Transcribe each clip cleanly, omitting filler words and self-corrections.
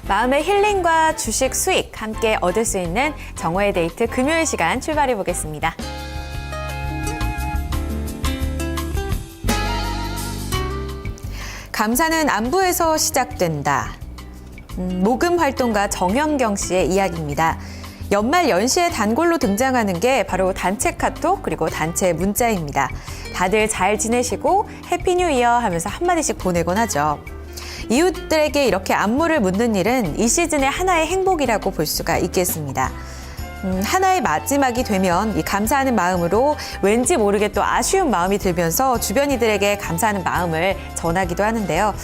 마음의 힐링과 주식 수익 함께 얻을 수 있는 정오의 데이트 금요일 시간 출발해 보겠습니다. 감사는 안부에서 시작된다. 모금 활동가 정현경 씨의 이야기입니다. 연말 연시에 단골로 등장하는 게 바로 단체 카톡 그리고 단체 문자입니다. 다들 잘 지내시고 해피 뉴 이어 하면서 한마디씩 보내곤 하죠. 이웃들에게 이렇게 안부를 묻는 일은 이 시즌의 하나의 행복이라고 볼 수가 있겠습니다. 하나의 마지막이 되면 이 감사하는 마음으로 왠지 모르게 또 아쉬운 마음이 들면서 주변 이들에게 감사하는 마음을 전하기도 하는데요.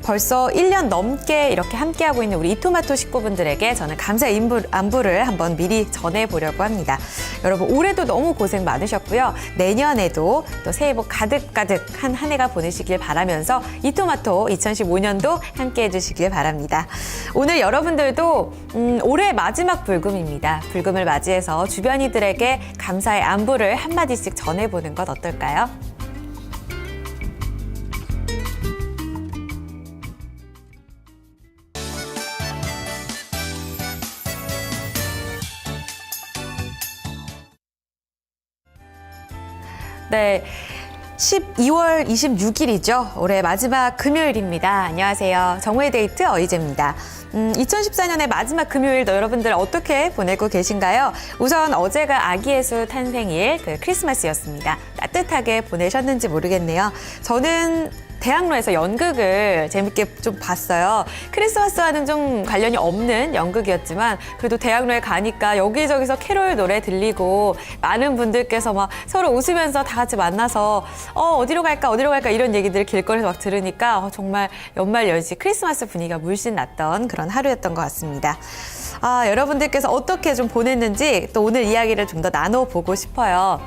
벌써 1년 넘게 이렇게 함께하고 있는 우리 이토마토 식구분들에게 저는 감사 안부를 한번 미리 전해보려고 합니다. 여러분 올해도 너무 고생 많으셨고요. 내년에도 또 새해 복 가득가득한 한 해가 보내시길 바라면서 이토마토 2015년도 함께해 주시길 바랍니다. 오늘 여러분들도 올해 마지막 불금입니다. 불금을 맞이해서 주변 이들에게 감사의 안부를 한마디씩 전해보는 것 어떨까요? 네, 12월 26일이죠. 올해 마지막 금요일입니다. 안녕하세요. 정오의 데이트 어이제입니다. 2014년의 마지막 금요일도 여러분들 어떻게 보내고 계신가요? 우선 어제가 아기 예수 탄생일 크리스마스였습니다. 따뜻하게 보내셨는지 모르겠네요. 저는 대학로에서 연극을 재밌게 좀 봤어요. 크리스마스와는 좀 관련이 없는 연극이었지만 그래도 대학로에 가니까 여기저기서 캐롤 노래 들리고 많은 분들께서 막 서로 웃으면서 다 같이 만나서 어디로 갈까 이런 얘기들을 길거리에서 막 들으니까 정말 연말 연시 크리스마스 분위기가 물씬 났던 그런 하루였던 것 같습니다. 여러분들께서 어떻게 좀 보냈는지 또 오늘 이야기를 좀 더 나눠보고 싶어요.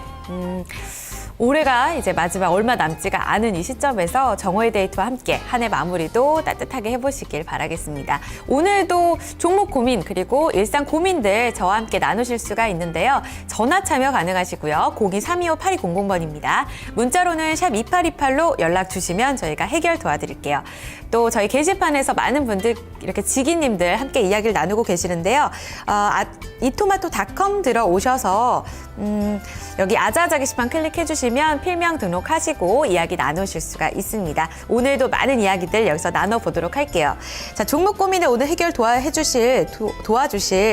올해가 이제 마지막 얼마 남지가 않은 이 시점에서 정오의 데이트와 함께 한 해 마무리도 따뜻하게 해보시길 바라겠습니다. 오늘도 종목 고민 그리고 일상 고민들 저와 함께 나누실 수가 있는데요. 전화 참여 가능하시고요. 02-3258-8200번입니다. 문자로는 샵 2828로 연락 주시면 저희가 해결 도와드릴게요. 또 저희 게시판에서 많은 분들 이렇게 지기님들 함께 이야기를 나누고 계시는데요. 이토마토.com 들어오셔서 여기 아자아자 게시판 클릭해 주시면 필명 등록하시고 이야기 나누실 수가 있습니다. 오늘도 많은 이야기들 여기서 나눠보도록 할게요. 자, 종목 고민을 오늘 해결 도와주실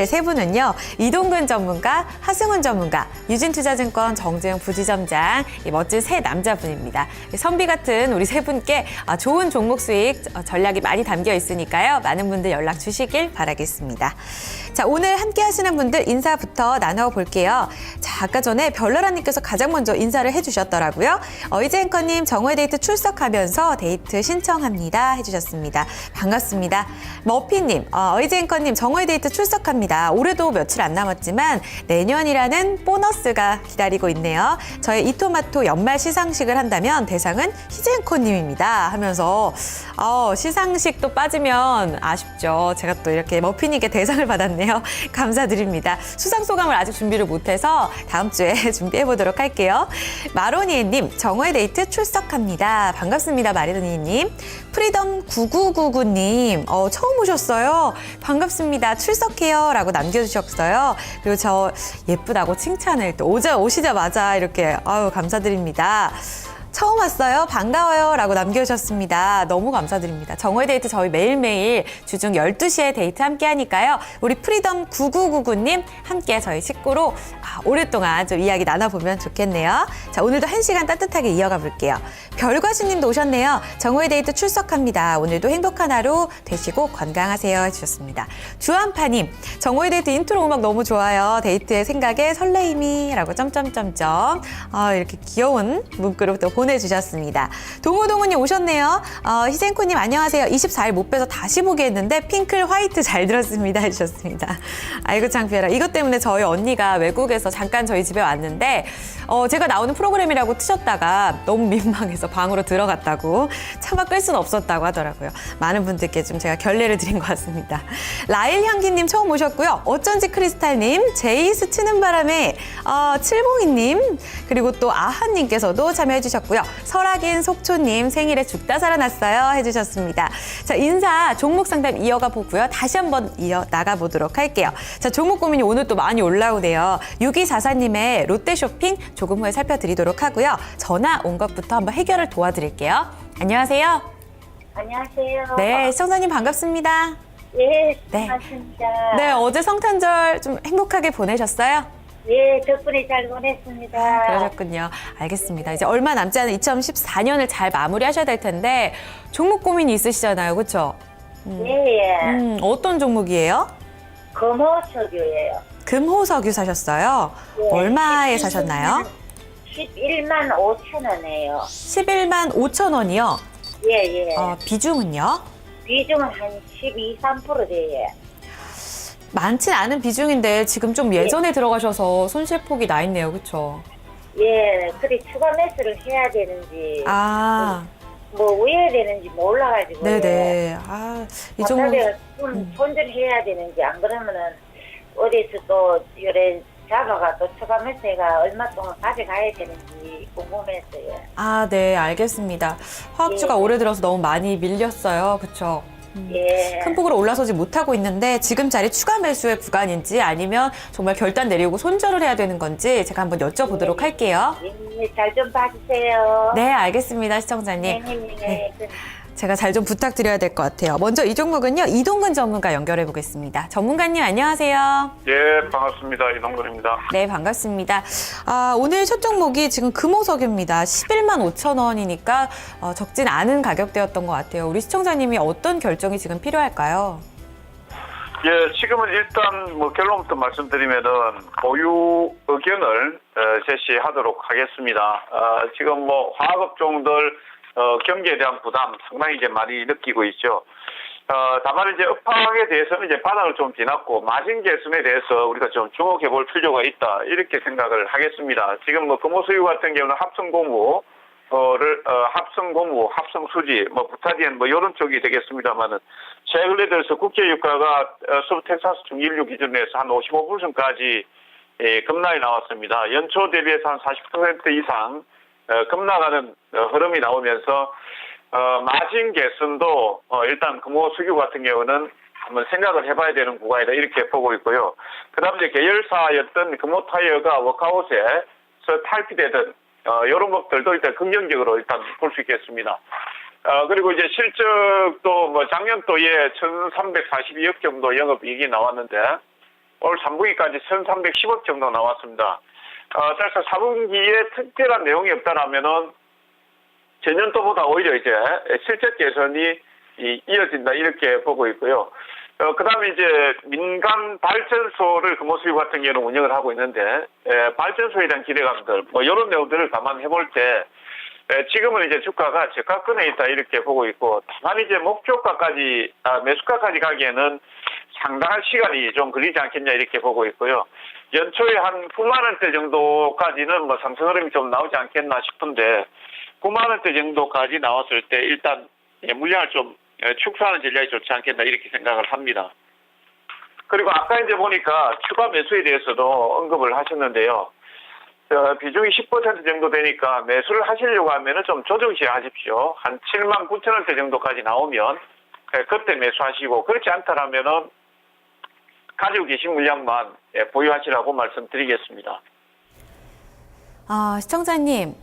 세 분은요. 이동근 전문가, 하승훈 전문가, 유진투자증권 정재영 부지점장, 이 멋진 세 남자분입니다. 선비 같은 우리 세 분께 좋은 종목 수익 전략이 많이 담겨 있으니까요. 많은 분들 연락 주시길 바라겠습니다. 자, 오늘 함께 하시는 분들 인사부터 나눠볼게요. 자, 아까 전에 별나라님께서 가장 먼저 인사를 해주셨더라고요. 어이제 앵커님 정오의 데이트 출석하면서 데이트 신청합니다 해주셨습니다. 반갑습니다. 머피님, 어이제 앵커님 정오의 데이트 출석합니다. 올해도 며칠 안 남았지만 내년이라는 보너스가 기다리고 있네요. 저의 이토마토 연말 시상식을 한다면 대상은 희재 앵커님입니다 하면서 시상식도 빠지면 아쉽죠. 제가 또 이렇게 머피님께 대상을 받았네요. 감사드립니다. 수상 소감을 아직 준비를 못해서 다음 주에 준비해 보도록 할게요. 마로니에님, 정오의 데이트 출석합니다. 반갑습니다, 마로니에님. 프리덤 9999님, 처음 오셨어요. 반갑습니다. 출석해요. 라고 남겨주셨어요. 그리고 저 예쁘다고 칭찬을 또 오시자마자 이렇게 감사드립니다. 처음 왔어요. 반가워요. 라고 남겨주셨습니다. 너무 감사드립니다. 정오의 데이트 저희 매일매일 주중 12시에 데이트 함께 하니까요. 우리 프리덤 9999님 함께 저희 식구로 오랫동안 좀 이야기 나눠보면 좋겠네요. 자, 오늘도 1시간 따뜻하게 이어가 볼게요. 별과수님도 오셨네요. 정오의 데이트 출석합니다. 오늘도 행복한 하루 되시고 건강하세요 해주셨습니다. 주한파님, 정오의 데이트 인트로 음악 너무 좋아요. 데이트의 생각에 설레임이 라고 점점점점 이렇게 귀여운 문구로 또 보내주셨습니다. 동우동우님 오셨네요. 희생코님 안녕하세요. 24일 못 빼서 다시 보게 했는데 핑클 화이트 잘 들었습니다 해주셨습니다. 아이고 창피해라. 이것 때문에 저희 언니가 외국에서 잠깐 저희 집에 왔는데 제가 나오는 프로그램이라고 트셨다가 너무 민망해서 방으로 들어갔다고 차마 끌 수는 없었다고 하더라고요. 많은 분들께 좀 제가 결례를 드린 것 같습니다. 라일향기님 처음 오셨고요. 어쩐지 크리스탈님, 제이스 치는 바람에 칠봉이님, 그리고 또 아하님께서도 참여해 주셨고요. 설악인 속초님 생일에 죽다 살아났어요 해주셨습니다. 자, 인사 종목 상담 이어가 보고요. 다시 한번 이어 나가 보도록 할게요. 자, 종목 고민이 오늘 또 많이 올라오네요. 6244님의 롯데쇼핑 조금 후에 살펴드리도록 하고요. 전화 온 것부터 한번 해결을 도와드릴게요. 안녕하세요. 안녕하세요. 네, 시청자님 반갑습니다. 예, 네. 반갑습니다. 네, 어제 성탄절 좀 행복하게 보내셨어요? 예, 덕분에 잘 보냈습니다. 그러셨군요. 알겠습니다. 이제 얼마 남지 않은 2014년을 잘 마무리하셔야 될 텐데 종목 고민이 있으시잖아요, 그렇죠? 예, 어떤 종목이에요? 금호석유예요. 금호석유 사셨어요? 예, 얼마에 사셨나요? 11만 5천 원이에요. 11만 5천 원이요. 예, 예. 비중은요? 비중은 한 12, 3% 돼요. 많진 않은 비중인데 지금 좀 예전에 들어가셔서 손실폭이 나 있네요, 그렇죠? 예, 그래 추가 매수를 해야 되는지, 뭐 왜 되는지 몰라가지고. 네네. 이 종목. 손절해야 되는지, 안 그러면은 어디서 또 요래 잡아가 또 추가 매수가 얼마 동안 가져가야 되는지 궁금했어요. 네, 알겠습니다. 화학주가 예. 올해 들어서 너무 많이 밀렸어요, 그렇죠? 예. 큰 폭으로 올라서지 못하고 있는데 지금 자리 추가 매수의 구간인지 아니면 정말 결단 내리고 손절을 해야 되는 건지 제가 한번 여쭤보도록 할게요. 예, 잘 좀 봐주세요. 네, 알겠습니다, 시청자님. 네. 제가 잘 좀 부탁드려야 될 것 같아요. 먼저 이 종목은요, 이동근 전문가 연결해 보겠습니다. 전문가님 안녕하세요. 예, 반갑습니다. 이동근입니다. 네, 반갑습니다. 오늘 첫 종목이 지금 금호석유입니다. 11만 5천 원이니까 적진 않은 가격대였던 것 같아요. 우리 시청자님이 어떤 결정이 지금 필요할까요? 예, 지금은 일단 뭐 결론부터 말씀드리면은 보유 의견을 제시하도록 하겠습니다. 지금 뭐 화학업종들 경기에 대한 부담 상당히 이제 많이 느끼고 있죠. 다만 이제 업황에 대해서는 이제 바닥을 좀 지났고 마진 개선에 대해서 우리가 좀 주목해 볼 필요가 있다 이렇게 생각을 하겠습니다. 지금 뭐 금호석유 같은 경우는 합성고무, 합성수지, 뭐 부타디엔 뭐 이런 쪽이 되겠습니다만은 최근에 들어서 국제유가가 서부텍사스 중진류 기준에서 한 55%까지 급락이 나왔습니다. 연초 대비해서 한 40% 이상 급락하는 흐름이 나오면서 마진 개선도 일단 금호석유 같은 경우는 한번 생각을 해봐야 되는 구간이다 이렇게 보고 있고요. 그다음 이제 계열사였던 금호타이어가 워크아웃에서 탈피되던 이런 것들도 일단 긍정적으로 일단 볼 수 있겠습니다. 그리고 이제 실적도 뭐 작년도에 1,342억 정도 영업이익이 나왔는데 올 3분기까지 1,310억 정도 나왔습니다. 따라서 4분기에 특별한 내용이 없다라면은 전년도보다 오히려 이제 실적 개선이 이어진다 이렇게 보고 있고요. 그다음에 이제 민간 발전소를 금호석유 같은 경우는 운영을 하고 있는데 발전소에 대한 기대감들 뭐 이런 내용들을 감안해 볼 때 지금은 이제 주가가 저가권에 있다 이렇게 보고 있고 다만 이제 목표가까지 매수가까지 가기에는 상당한 시간이 좀 걸리지 않겠냐 이렇게 보고 있고요. 연초에 한 9만 원대 정도까지는 뭐 상승 흐름이 좀 나오지 않겠나 싶은데 9만 원대 정도까지 나왔을 때 일단 물량을 좀 축소하는 전략이 좋지 않겠나 이렇게 생각을 합니다. 그리고 아까 이제 보니까 추가 매수에 대해서도 언급을 하셨는데요. 비중이 10% 정도 되니까 매수를 하시려고 하면은 좀 조정시 하십시오. 한 7만 9천 원대 정도까지 나오면 그때 매수하시고 그렇지 않다라면은 가지고 계신 물량만 보유하시라고 말씀드리겠습니다. 시청자님.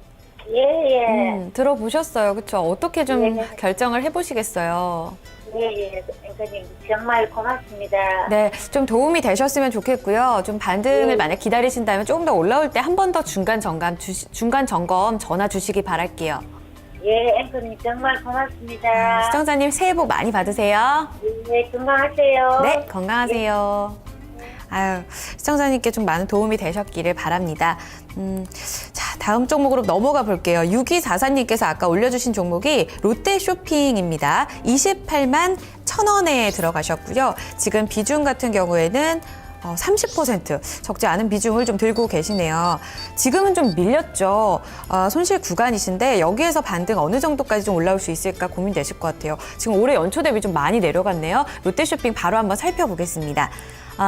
예. 들어보셨어요, 그렇죠? 어떻게 좀 결정을 해보시겠어요? 예. 앵커님 정말 고맙습니다. 네, 좀 도움이 되셨으면 좋겠고요. 좀 반등을 만약 기다리신다면 조금 더 올라올 때 한 번 더 중간 점검 전화 주시기 바랄게요. 예, 앵커님 정말 고맙습니다. 시청자님 새해 복 많이 받으세요. 네, 건강하세요. 네, 건강하세요. 시청자님께 좀 많은 도움이 되셨기를 바랍니다. 자, 다음 종목으로 넘어가 볼게요. 6244님께서 아까 올려주신 종목이 롯데쇼핑입니다. 28만 1,000원에 들어가셨고요. 지금 비중 같은 경우에는 30% 적지 않은 비중을 좀 들고 계시네요. 지금은 좀 밀렸죠. 손실 구간이신데 여기에서 반등 어느 정도까지 좀 올라올 수 있을까 고민되실 것 같아요. 지금 올해 연초 대비 좀 많이 내려갔네요. 롯데쇼핑 바로 한번 살펴보겠습니다.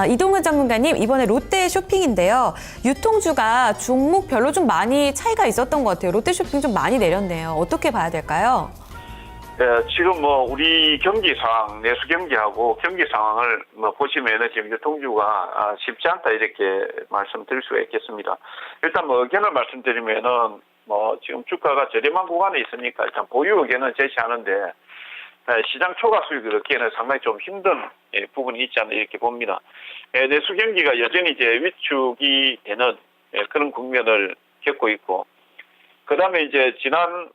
이동근 전문가님, 이번에 롯데 쇼핑인데요. 유통주가 종목별로 좀 많이 차이가 있었던 것 같아요. 롯데 쇼핑 좀 많이 내렸네요. 어떻게 봐야 될까요? 네, 지금 뭐 우리 경기 상황, 내수 경기하고 경기 상황을 뭐 보시면은 지금 유통주가 쉽지 않다 이렇게 말씀드릴 수가 있겠습니다. 일단 뭐 의견을 말씀드리면은 뭐 지금 주가가 저렴한 구간에 있으니까 일단 보유 의견은 제시하는데 시장 초과 수익을 얻기에는 상당히 좀 힘든 부분이 있지 않나 이렇게 봅니다. 내수 경기가 여전히 이제 위축이 되는 그런 국면을 겪고 있고, 그 다음에 이제 지난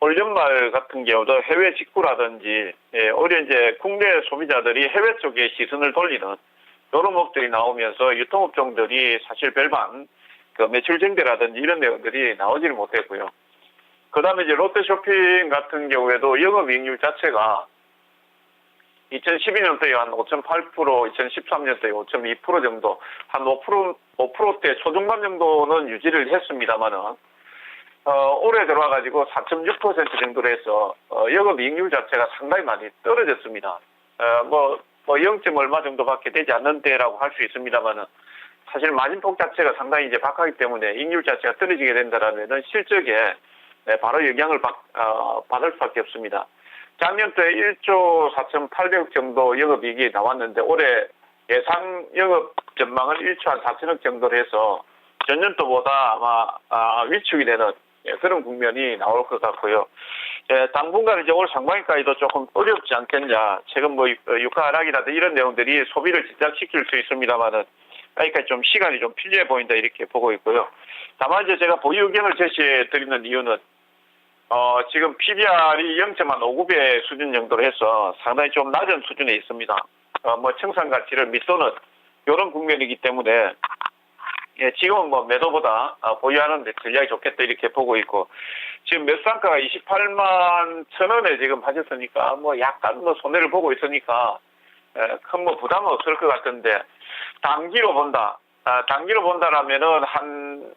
올 연말 같은 경우도 해외 직구라든지 오히려 이제 국내 소비자들이 해외 쪽에 시선을 돌리는 이런 목들이 나오면서 유통업종들이 사실 별반 그 매출 증대라든지 이런 내용들이 나오지를 못했고요. 그 다음에 이제 롯데쇼핑 같은 경우에도 영업이익률 자체가 2012년도에 한 5.8%, 2013년도에 5.2% 정도, 한 5%대 초중반 정도는 유지를 했습니다만은, 올해 들어와가지고 4.6% 정도로 해서, 영업이익률 자체가 상당히 많이 떨어졌습니다. 0. 얼마 정도밖에 되지 않는데라고 할 수 있습니다만은, 사실 마진폭 자체가 상당히 이제 박하기 때문에 이익률 자체가 떨어지게 된다라면은 실적에 바로 영향을 받을 수밖에 없습니다. 작년도에 1조 4,800억 정도 영업이익이 나왔는데 올해 예상 영업 전망은 1조 한 4천억 정도로 해서 전년도보다 아마 위축이 되는 그런 국면이 나올 것 같고요. 당분간 이제 올 상반기까지도 조금 어렵지 않겠냐. 최근 뭐 유가 하락이라든지 이런 내용들이 소비를 진작시킬 수 있습니다만은 그러니까 좀 시간이 좀 필요해 보인다 이렇게 보고 있고요. 다만 이제 제가 보유 의견을 제시해 드리는 이유는 지금 PBR이 0.59배 수준 정도로 해서 상당히 좀 낮은 수준에 있습니다. 청산 가치를 밑도는 이런 국면이기 때문에 지금은 뭐 매도보다 보유하는 데 전략이 좋겠다 이렇게 보고 있고, 지금 매수단가가 28만 1,000원에 지금 하셨으니까 뭐 약간 뭐 손해를 보고 있으니까 큰 뭐 부담은 없을 것 같은데, 단기로 본다라면은 한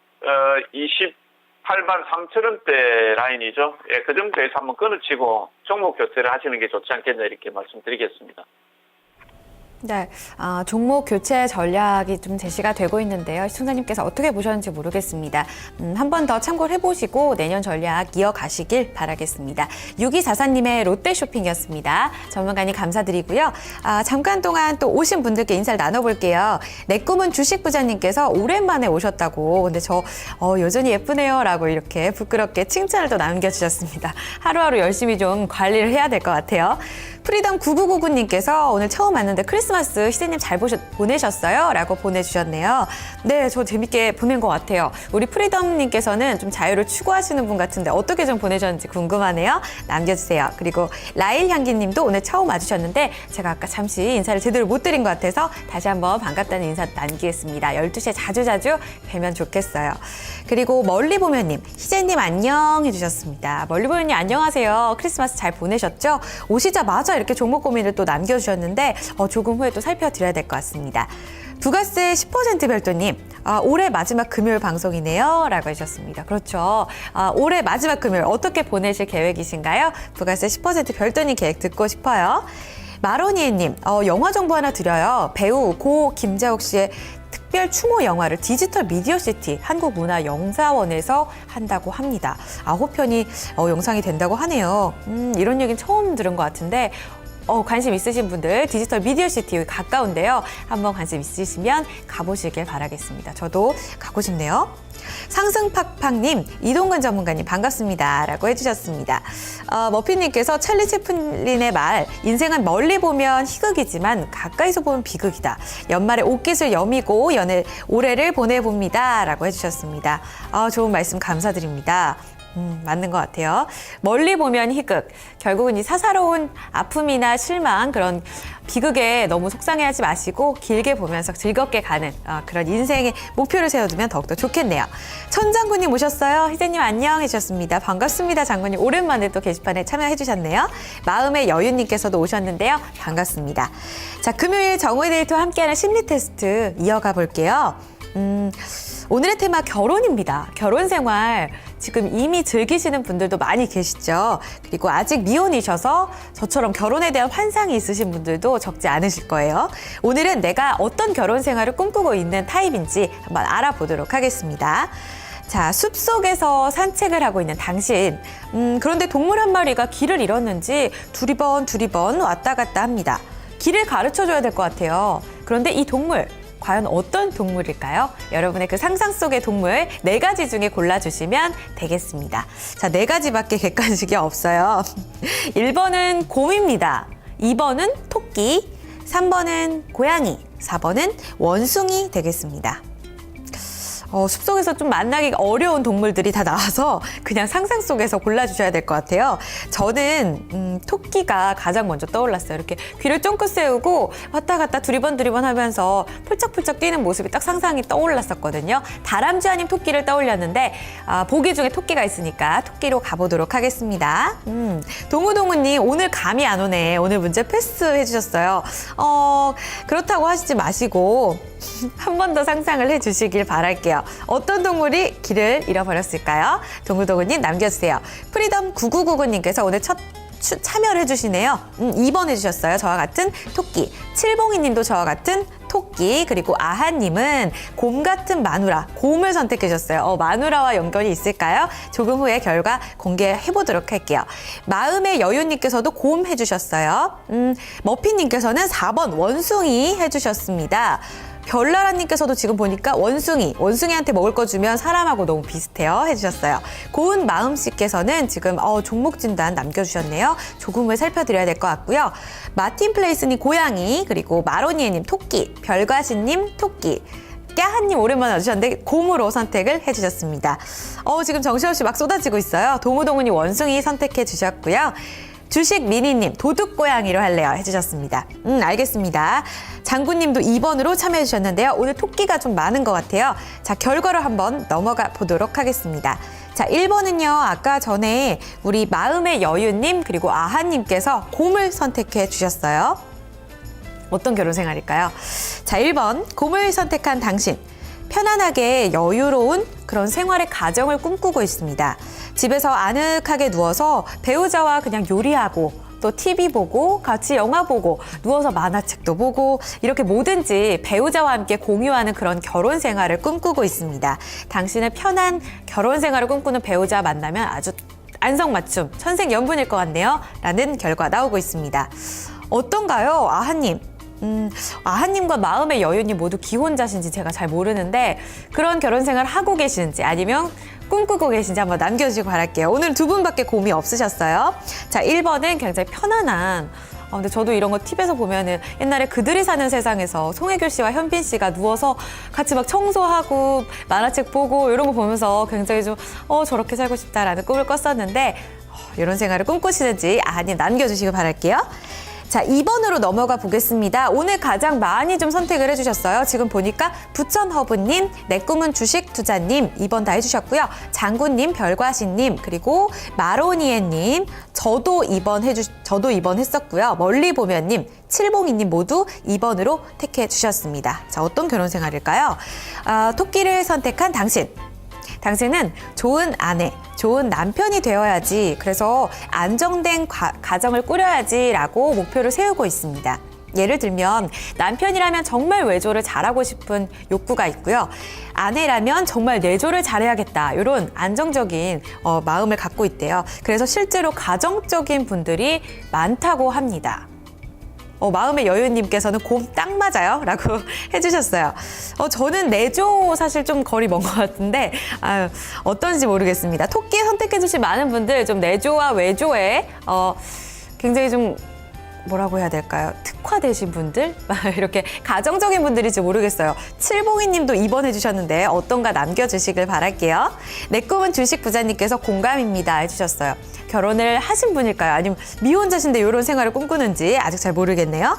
28만 3천원대 라인이죠. 그 정도에서 한번 끊어치고 종목 교체를 하시는 게 좋지 않겠냐 이렇게 말씀드리겠습니다. 네, 종목 교체 전략이 좀 제시가 되고 있는데요. 시청자님께서 어떻게 보셨는지 모르겠습니다. 한 번 더 참고를 해보시고 내년 전략 이어가시길 바라겠습니다. 6244님의 롯데쇼핑이었습니다. 전문가님 감사드리고요. 잠깐 동안 또 오신 분들께 인사를 나눠볼게요. 내 꿈은 주식부자님께서 오랜만에 오셨다고. 근데 저 여전히 예쁘네요 라고 이렇게 부끄럽게 칭찬을 또 남겨주셨습니다. 하루하루 열심히 좀 관리를 해야 될 것 같아요. 프리덤 9999님께서 오늘 처음 왔는데 크리스마스 희재님 잘 보내셨어요? 라고 보내주셨네요. 네, 저 재밌게 보낸 것 같아요. 우리 프리덤님께서는 좀 자유를 추구하시는 분 같은데 어떻게 좀 보내셨는지 궁금하네요. 남겨주세요. 그리고 라일향기님도 오늘 처음 와주셨는데 제가 아까 잠시 인사를 제대로 못 드린 것 같아서 다시 한번 반갑다는 인사 남기겠습니다. 12시에 자주자주 뵈면 좋겠어요. 그리고 멀리보면님, 희재님 안녕 해주셨습니다. 멀리보면님 안녕하세요. 크리스마스 잘 보내셨죠? 오시자마자 이렇게 종목 고민을 또 남겨주셨는데 조금 후에 또 살펴드려야 될 것 같습니다. 부가세 10% 별도님, 올해 마지막 금요일 방송이네요 라고 해주셨습니다. 그렇죠. 올해 마지막 금요일 어떻게 보내실 계획이신가요? 부가세 10% 별도님 계획 듣고 싶어요. 마로니에님, 영화 정보 하나 드려요. 배우 고 김자옥 씨의 특별 추모 영화를 디지털 미디어시티 한국문화영사원에서 한다고 합니다. 9편이 영상이 된다고 하네요. 이런 얘기는 처음 들은 것 같은데 관심 있으신 분들 디지털 미디어시티 가까운데요. 한번 관심 있으시면 가보시길 바라겠습니다. 저도 가고 싶네요. 상승팍팍님, 이동근 전문가님 반갑습니다 라고 해주셨습니다. 머피님께서 찰리 채플린의 말, 인생은 멀리 보면 희극이지만 가까이서 보면 비극이다. 연말에 옷깃을 여미고 올해를 보내봅니다 라고 해주셨습니다. 좋은 말씀 감사드립니다. 맞는 것 같아요. 멀리 보면 희극. 결국은 이 사사로운 아픔이나 실망, 그런 비극에 너무 속상해하지 마시고 길게 보면서 즐겁게 가는 그런 인생의 목표를 세워두면 더욱더 좋겠네요. 천장군님 오셨어요. 희재님 안녕 해주셨습니다. 반갑습니다. 장군님 오랜만에 또 게시판에 참여해 주셨네요. 마음의 여유님께서도 오셨는데요. 반갑습니다. 자, 금요일 정오의 데이트와 함께하는 심리 테스트 이어가 볼게요. 오늘의 테마 결혼입니다. 결혼 생활 지금 이미 즐기시는 분들도 많이 계시죠. 그리고 아직 미혼이셔서 저처럼 결혼에 대한 환상이 있으신 분들도 적지 않으실 거예요. 오늘은 내가 어떤 결혼 생활을 꿈꾸고 있는 타입인지 한번 알아보도록 하겠습니다. 자, 숲속에서 산책을 하고 있는 당신. 그런데 동물 한 마리가 길을 잃었는지 두리번 왔다 갔다 합니다. 길을 가르쳐줘야 될 것 같아요. 그런데 이 동물, 과연 어떤 동물일까요? 여러분의 그 상상 속의 동물 4가지 중에 골라주시면 되겠습니다. 자, 4가지밖에 객관식이 없어요. 1번은 곰입니다. 2번은 토끼, 3번은 고양이, 4번은 원숭이 되겠습니다. 숲속에서 좀 만나기 어려운 동물들이 다 나와서 그냥 상상 속에서 골라주셔야 될 것 같아요. 저는 토끼가 가장 먼저 떠올랐어요. 이렇게 귀를 쫑긋 세우고 왔다 갔다 두리번 하면서 펄쩍펄쩍 뛰는 모습이 딱 상상이 떠올랐었거든요. 다람쥐 아닌 토끼를 떠올렸는데 보기 중에 토끼가 있으니까 토끼로 가보도록 하겠습니다. 동우동우님 오늘 감이 안 오네. 오늘 문제 패스해 주셨어요. 그렇다고 하시지 마시고 한 번 더 상상을 해주시길 바랄게요. 어떤 동물이 길을 잃어버렸을까요? 동구동구님 남겨주세요. 프리덤 9999님께서 오늘 첫 참여를 해주시네요. 2번 해주셨어요. 저와 같은 토끼. 칠봉이님도 저와 같은 토끼. 그리고 아하님은 곰 같은 마누라. 곰을 선택해 주셨어요. 마누라와 연결이 있을까요? 조금 후에 결과 공개해보도록 할게요. 마음의 여유님께서도 곰 해주셨어요. 머핀님께서는 4번 원숭이 해주셨습니다. 별나라님께서도 지금 보니까 원숭이한테 먹을 거 주면 사람하고 너무 비슷해요 해주셨어요. 고운 마음씨께서는 지금 종목 진단 남겨주셨네요. 조금 후에 살펴드려야 될 것 같고요. 마틴플레이스님 고양이, 그리고 마로니에님 토끼, 별과신님 토끼, 깨한님 오랜만에 와주셨는데 곰으로 선택을 해주셨습니다. 지금 정신없이 막 쏟아지고 있어요. 동우동우님 원숭이 선택해 주셨고요. 주식 미니님 도둑고양이로 할래요 해주셨습니다. 알겠습니다. 장군님도 2번으로 참여해 주셨는데요. 오늘 토끼가 좀 많은 것 같아요. 자, 결과로 한번 넘어가 보도록 하겠습니다. 자, 1번은요. 아까 전에 우리 마음의 여유님 그리고 아하님께서 곰을 선택해 주셨어요. 어떤 결혼 생활일까요? 자, 1번 곰을 선택한 당신. 편안하게 여유로운 그런 생활의 가정을 꿈꾸고 있습니다. 집에서 아늑하게 누워서 배우자와 그냥 요리하고 또 TV 보고 같이 영화 보고 누워서 만화책도 보고 이렇게 뭐든지 배우자와 함께 공유하는 그런 결혼 생활을 꿈꾸고 있습니다. 당신은 편한 결혼 생활을 꿈꾸는 배우자 만나면 아주 안성맞춤, 천생연분일 것 같네요. 라는 결과 나오고 있습니다. 어떤가요? 아하님. 아하님과 마음의 여유님 모두 기혼자신지 제가 잘 모르는데 그런 결혼 생활 하고 계시는지 아니면 꿈꾸고 계신지 한번 남겨주시고 바랄게요. 오늘 2분밖에 곰이 없으셨어요. 자, 1번은 굉장히 편안한 근데 저도 이런 거 팁에서 보면은 옛날에 그들이 사는 세상에서 송혜교 씨와 현빈 씨가 누워서 같이 막 청소하고 만화책 보고 이런 거 보면서 굉장히 좀 저렇게 살고 싶다라는 꿈을 꿨었는데 이런 생활을 꿈꾸시는지 아하님 남겨주시고 바랄게요. 자, 2번으로 넘어가 보겠습니다. 오늘 가장 많이 좀 선택을 해주셨어요. 지금 보니까 부천허브님, 내 꿈은 주식 투자님 2번 다 해주셨고요. 장군님, 별과신님, 그리고 마로니에님, 저도 2번 했었고요. 멀리 보면님, 칠봉이님 모두 2번으로 택해 주셨습니다. 자, 어떤 결혼 생활일까요? 토끼를 선택한 당신. 당신은 좋은 아내, 좋은 남편이 되어야지, 그래서 안정된 가정을 꾸려야지라고 목표를 세우고 있습니다. 예를 들면 남편이라면 정말 외조를 잘하고 싶은 욕구가 있고요. 아내라면 정말 내조를 잘해야겠다, 이런 안정적인 마음을 갖고 있대요. 그래서 실제로 가정적인 분들이 많다고 합니다. 마음의 여유님께서는 곰 딱 맞아요 라고 해주셨어요. 저는 내조 사실 좀 거리 먼 것 같은데 어떤지 모르겠습니다. 토끼 선택해주신 많은 분들 좀 내조와 외조에 굉장히 좀 뭐라고 해야 될까요? 특화되신 분들? 이렇게 가정적인 분들인지 모르겠어요. 칠봉이님도 2번 해주셨는데 어떤가 남겨주시길 바랄게요. 내 꿈은 주식 부자님께서 공감입니다 해주셨어요. 결혼을 하신 분일까요? 아니면 미혼자신데 이런 생활을 꿈꾸는지 아직 잘 모르겠네요.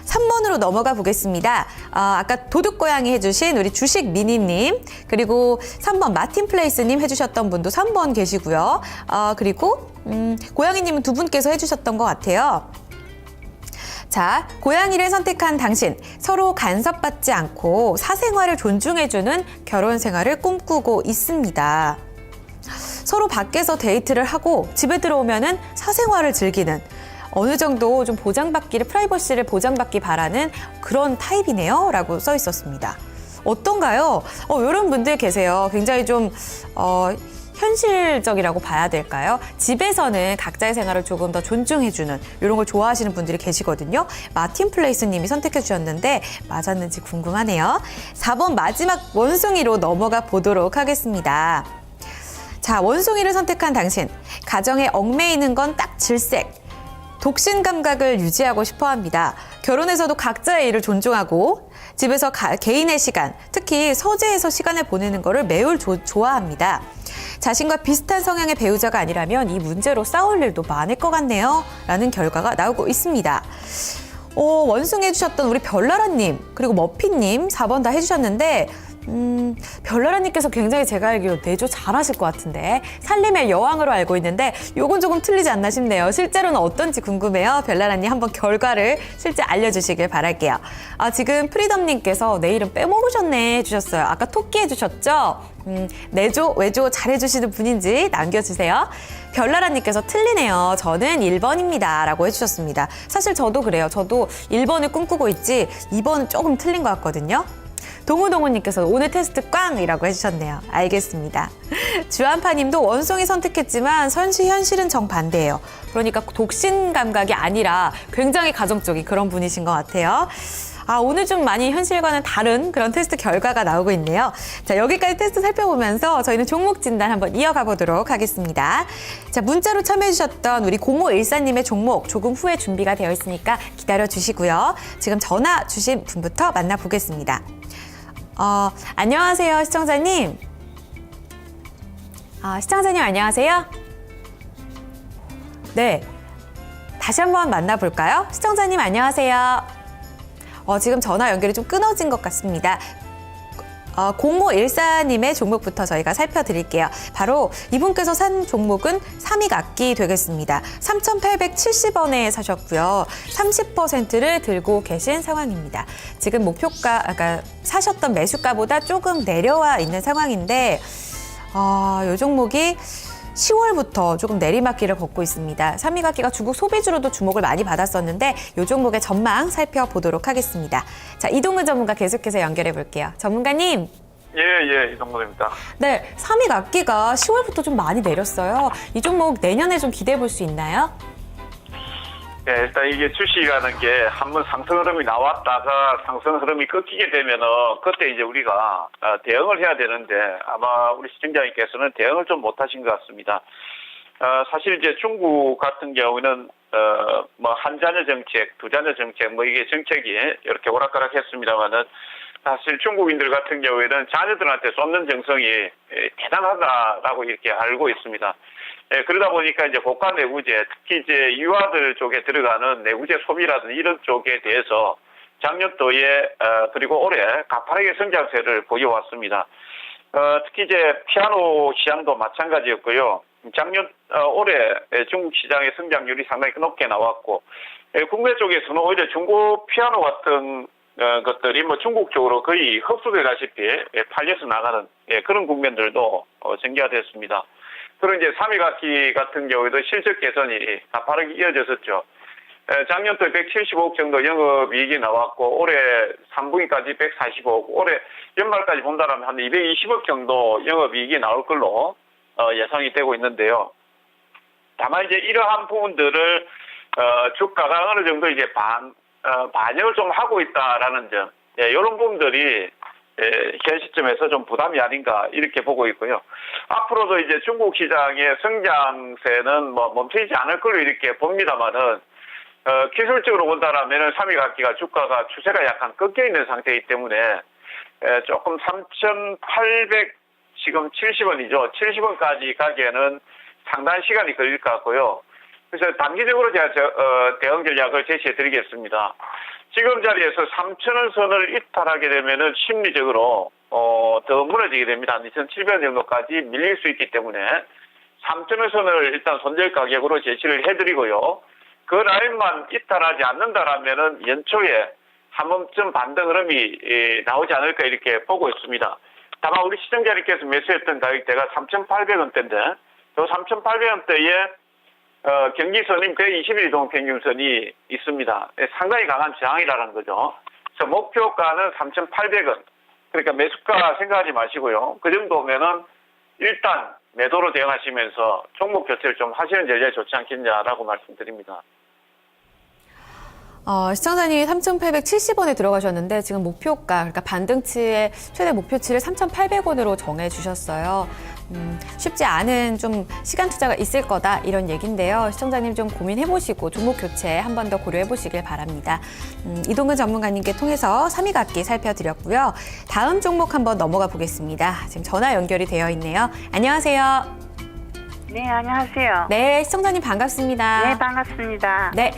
3번으로 넘어가 보겠습니다. 아까 도둑고양이 해주신 우리 주식 미니님, 그리고 3번 마틴플레이스님 해주셨던 분도 3번 계시고요. 그리고 고양이님은 두 분께서 해주셨던 것 같아요. 자, 고양이를 선택한 당신, 서로 간섭받지 않고 사생활을 존중해주는 결혼 생활을 꿈꾸고 있습니다. 서로 밖에서 데이트를 하고 집에 들어오면은 사생활을 즐기는, 어느 정도 좀 보장받기를, 프라이버시를 보장받기 바라는 그런 타입이네요 라고 써 있었습니다. 어떤가요? 이런 분들 계세요. 굉장히 좀 현실적이라고 봐야 될까요? 집에서는 각자의 생활을 조금 더 존중해주는 이런 걸 좋아하시는 분들이 계시거든요. 마틴플레이스 님이 선택해 주셨는데 맞았는지 궁금하네요. 4번 마지막 원숭이로 넘어가 보도록 하겠습니다. 자, 원숭이를 선택한 당신, 가정에 얽매이는 건 딱 질색, 독신 감각을 유지하고 싶어 합니다. 결혼에서도 각자의 일을 존중하고 집에서 개인의 시간, 특히 서재에서 시간을 보내는 것을 매우 좋아합니다. 자신과 비슷한 성향의 배우자가 아니라면 이 문제로 싸울 일도 많을 것 같네요 라는 결과가 나오고 있습니다. 원숭이 해주셨던 우리 별나라님, 그리고 머핀님 4번 다 해주셨는데 별나라님께서 굉장히 제가 알기로 내조 잘하실 것 같은데, 살림의 여왕으로 알고 있는데 요건 조금 틀리지 않나 싶네요. 실제로는 어떤지 궁금해요. 별나라님 한번 결과를 실제 알려주시길 바랄게요. 지금 프리덤님께서 내 이름 빼먹으셨네 해주셨어요. 아까 토끼 해주셨죠? 내조, 외조 잘해주시는 분인지 남겨주세요. 별나라님께서 틀리네요. 저는 1번입니다 라고 해주셨습니다. 사실 저도 그래요. 저도 1번을 꿈꾸고 있지 2번은 조금 틀린 것 같거든요. 동우동우님께서 오늘 테스트 꽝이라고 해주셨네요. 알겠습니다. 주한파님도 원숭이 선택했지만 현실은 정반대예요. 그러니까 독신 감각이 아니라 굉장히 가정적인 그런 분이신 것 같아요. 오늘 좀 많이 현실과는 다른 그런 테스트 결과가 나오고 있네요. 자, 여기까지 테스트 살펴보면서 저희는 종목 진단 한번 이어가 보도록 하겠습니다. 자, 문자로 참여해주셨던 우리 0514님의 종목 조금 후에 준비가 되어 있으니까 기다려 주시고요. 지금 전화 주신 분부터 만나보겠습니다. 안녕하세요, 시청자님. 시청자님 안녕하세요. 네, 다시 한번 만나볼까요? 시청자님 안녕하세요. 지금 전화 연결이 좀 끊어진 것 같습니다. 0514님의 종목부터 저희가 살펴드릴게요. 바로 이분께서 산 종목은 삼익악기 되겠습니다. 3,870원에 사셨고요. 30%를 들고 계신 상황입니다. 지금 목표가, 아까 사셨던 매수가보다 조금 내려와 있는 상황인데, 이 종목이 10월부터 조금 내리막길을 걷고 있습니다. 삼익악기가 중국 소비주로도 주목을 많이 받았었는데 이 종목의 전망 살펴보도록 하겠습니다. 자, 이동근 전문가 계속해서 연결해 볼게요. 전문가님. 예, 이동근입니다. 네, 삼익악기가 10월부터 좀 많이 내렸어요. 이 종목 내년에 좀 기대해 볼 수 있나요? 네, 일단 이게 주식이라는 게 한번 상승 흐름이 나왔다가 상승 흐름이 끊기게 되면은 그때 이제 우리가 대응을 해야 되는데 아마 우리 시청자님께서는 대응을 좀 못하신 것 같습니다. 사실 이제 중국 같은 경우는 뭐 한 자녀 정책, 두 자녀 정책, 뭐 이게 정책이 이렇게 오락가락했습니다만은 사실 중국인들 같은 경우에는 자녀들한테 쏟는 정성이 대단하다라고 이렇게 알고 있습니다. 그러다 보니까 이제 고가 내구재, 특히 이제 유아들 쪽에 들어가는 내구재 소비라든지 이런 쪽에 대해서 작년도에 그리고 올해 가파르게 성장세를 보여왔습니다. 특히 이제 피아노 시장도 마찬가지였고요. 작년 올해 중국 시장의 성장률이 상당히 높게 나왔고, 국내 쪽에서는 오히려 중고 피아노 같은 것들이 뭐 중국 쪽으로 거의 흡수되다시피 팔려서 나가는 그런 국면들도 전개가 됐습니다. 그리고 이제 삼익악기 같은 경우에도 실적 개선이 가파르게 이어졌었죠. 작년도에 175억 정도 영업이익이 나왔고 올해 3분기까지 145억, 올해 연말까지 본다면 한 220억 정도 영업이익이 나올 걸로 예상이 되고 있는데요. 다만 이제 이러한 부분들을 주가가 어느 정도 이제 반영을 좀 하고 있다라는 점, 이런 부분들이 현 시점에서 좀 부담이 아닌가 이렇게 보고 있고요. 앞으로도 이제 중국 시장의 성장세는 뭐 멈추지 않을 걸로 이렇게 봅니다만은 기술적으로 본다라면 3일각기가 주가가 추세가 약간 꺾여 있는 상태이기 때문에 조금 3,800 지금 70원이죠. 70원까지 가기에는 상당한 시간이 걸릴 것 같고요. 그래서 단기적으로 제가 대응 전략을 제시해 드리겠습니다. 지금 자리에서 3,000원 선을 이탈하게 되면은 심리적으로 더 무너지게 됩니다. 한 2,700원 정도까지 밀릴 수 있기 때문에 3,000원 선을 일단 손절 가격으로 제시를 해드리고요. 그 라인만 이탈하지 않는다라면은 연초에 한 번쯤 반등 흐름이 나오지 않을까 이렇게 보고 있습니다. 다만 우리 시청자님께서 매수했던 가격대가 3,800원대인데 그 3,800원대에 경기선인 120일 이동 평균선이 있습니다. 상당히 강한 저항이라는 거죠. 그래서 목표가는 3,800원. 그러니까 매수가 생각하지 마시고요. 그 정도면은 일단 매도로 대응하시면서 종목 교체를 좀 하시는 전략이 좋지 않겠냐라고 말씀드립니다. 시청자님이 3,870원에 들어가셨는데 지금 목표가, 그러니까 반등치의 최대 목표치를 3,800원으로 정해주셨어요. 쉽지 않은 좀 시간 투자가 있을 거다 이런 얘기인데요. 시청자님 좀 고민해보시고 종목 교체 한 번 더 고려해보시길 바랍니다. 이동근 전문가님께 통해서 3위각기 살펴드렸고요. 다음 종목 한번 넘어가 보겠습니다. 지금 전화 연결이 되어 있네요. 안녕하세요. 네, 안녕하세요. 네, 시청자님 반갑습니다. 네, 반갑습니다. 네,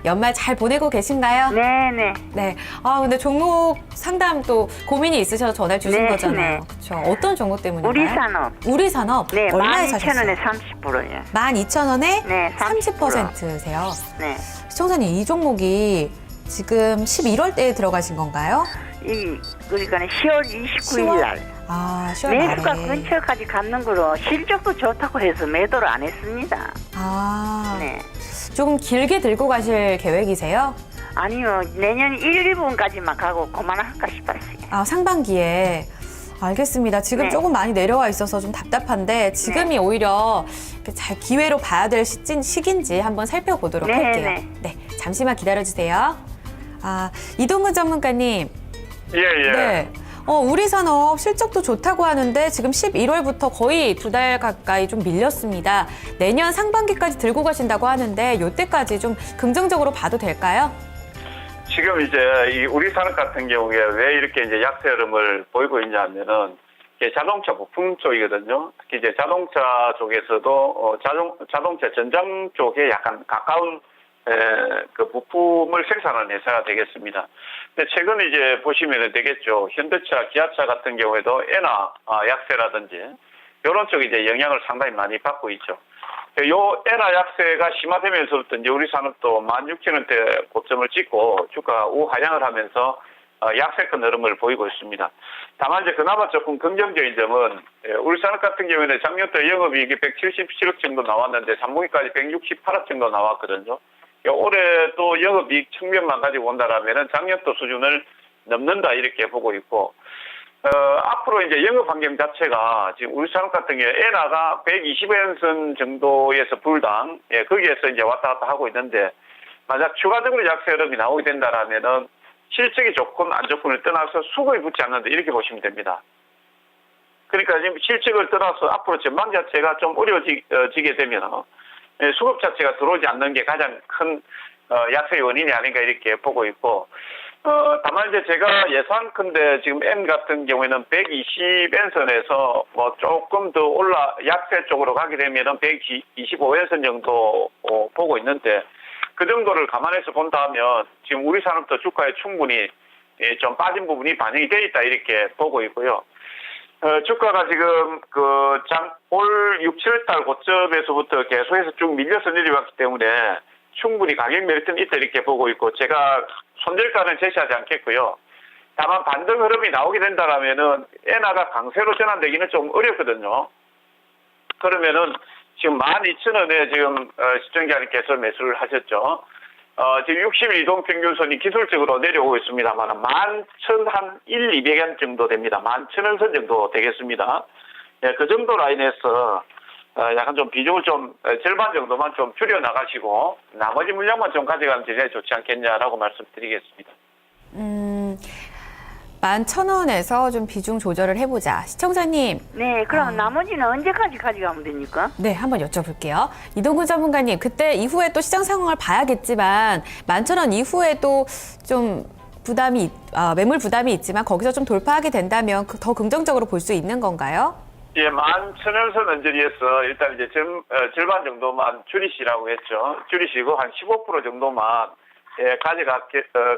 연말 잘 보내고 계신가요? 네, 네. 네. 근데 종목 상담 또 고민이 있으셔서 전화 주신 네, 거잖아요. 네. 그렇죠. 어떤 종목 때문인가요? 우리산업. 우리산업. 네, 얼마에 사셨어요? 12,000원에 30%예요. 12,000원에 네, 30%세요. 네. 시청자님, 이 종목이 지금 11월대에 들어가신 건가요? 그러니까 10월 29일 날. 10월 매수가 말에. 근처까지 갔는 거로 실적도 좋다고 해서 매도를 안 했습니다. 네. 조금 길게 들고 가실 계획이세요? 아니요, 내년 1, 2분까지만 가고 그만할까 싶었어요. 상반기에. 알겠습니다. 지금 네. 조금 많이 내려와 있어서 좀 답답한데 지금이 오히려 잘 기회로 봐야 될 시기인지 한번 살펴보도록 네, 할게요. 네. 네, 잠시만 기다려주세요. 이동근 전문가님. 예. 네. 우리산업 실적도 좋다고 하는데 지금 11월부터 거의 2달 가까이 좀 밀렸습니다. 내년 상반기까지 들고 가신다고 하는데 이때까지 좀 긍정적으로 봐도 될까요? 지금 이제 이 우리 산업 같은 경우에 왜 이렇게 이제 약세 흐름을 보이고 있냐면은 이게 자동차 부품 쪽이거든요. 특히 이제 자동차 쪽에서도 자동차 전장 쪽에 약간 가까운 그 부품을 생산하는 회사가 되겠습니다. 근데 최근 이제 보시면 되겠죠. 현대차, 기아차 같은 경우에도 엔화 약세라든지 이런 쪽이 이제 영향을 상당히 많이 받고 있죠. 요 엔화 약세가 심화되면서부터 이제 우리 산업도 16,000원대 고점을 찍고 주가가 우하향을 하면서 약세권 흐름을 보이고 있습니다. 다만 이제 그나마 조금 긍정적인 점은 우리 산업 같은 경우에는 작년도 영업이익이 177억 정도 나왔는데 3분기까지 168억 정도 나왔거든요. 올해 또 영업이익 측면만 가지고 본다라면은 작년도 수준을 넘는다 이렇게 보고 있고, 앞으로 이제 영업 환경 자체가 지금 우리 산업 같은 경우에 엔화가 120원 정도에서 불당, 거기에서 이제 왔다 갔다 하고 있는데, 만약 추가적으로 약세 흐름이 나오게 된다라면은 실적이 좋건 안 좋건을 떠나서 수급이 붙지 않는다 이렇게 보시면 됩니다. 그러니까 지금 실적을 떠나서 앞으로 전망 자체가 좀 어려워지게 되면 수급 자체가 들어오지 않는 게 가장 큰 약세의 원인이 아닌가 이렇게 보고 있고, 다만 이제 제가 예상컨대 지금 N 같은 경우에는 120엔 선에서 뭐 조금 더 약세 쪽으로 가게 되면은 125엔 선 정도 보고 있는데, 그 정도를 감안해서 본다면 지금 우리 산업도 주가에 충분히 좀 빠진 부분이 반영이 되어 있다 이렇게 보고 있고요. 주가가 지금 올 6, 7달 고점에서부터 계속해서 쭉 밀려서 내려왔기 때문에 충분히 가격 메리트는 있다 이렇게 보고 있고, 제가 손절가는 제시하지 않겠고요. 다만 반등 흐름이 나오게 된다라면은 엔화가 강세로 전환되기는 좀 어렵거든요. 그러면은 지금 12,000원에 지금 시청자님께서 매수를 하셨죠. 지금 60일 이동 평균선이 기술적으로 내려오고 있습니다만 11,200원 정도 됩니다. 11,000원 선 정도 되겠습니다. 그 정도 라인에서 약간 좀 비중을 좀 절반 정도만 좀 줄여 나가시고 나머지 물량만 좀 가져가는 전략이 좋지 않겠냐라고 말씀드리겠습니다. 11,000원에서 좀 비중 조절을 해보자. 시청자님. 네, 그럼 나머지는 언제까지 가져가면 됩니까? 네, 한번 여쭤볼게요. 이동근 전문가님, 그때 이후에 또 시장 상황을 봐야겠지만 11,000원 이후에도 좀 매물 부담이 있지만 거기서 좀 돌파하게 된다면 더 긍정적으로 볼 수 있는 건가요? 예, 11,000원선 언저리에서 일단 이제 절반 정도만 줄이시라고 했죠. 줄이시고 한 15% 정도만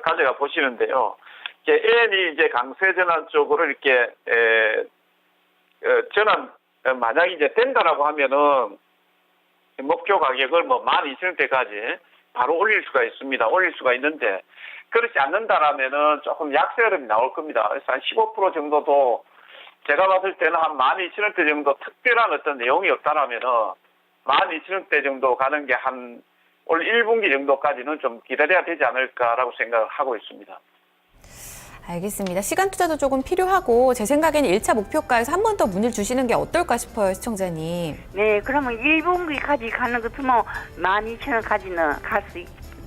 가져가 보시는데요. AN이 이제 강세 전환 쪽으로 이렇게 전환 만약에 이제 된다라고 하면은 목표 가격을 뭐 12,000원대까지 바로 올릴 수가 있습니다. 올릴 수가 있는데 그렇지 않는다라면은 조금 약세 흐름이 나올 겁니다. 그래서 한 15% 정도도 제가 봤을 때는 한 12,000원대 정도 특별한 어떤 내용이 없다라면은 12,000원대 정도 가는 게 한 올 1분기 정도까지는 좀 기다려야 되지 않을까라고 생각하고 있습니다. 알겠습니다. 시간 투자도 조금 필요하고 제 생각에는 1차 목표가에서 한 번 더 문을 주시는 게 어떨까 싶어요, 시청자님. 네, 그러면 1분기까지 가는 것도 12,000원까지는 갈 수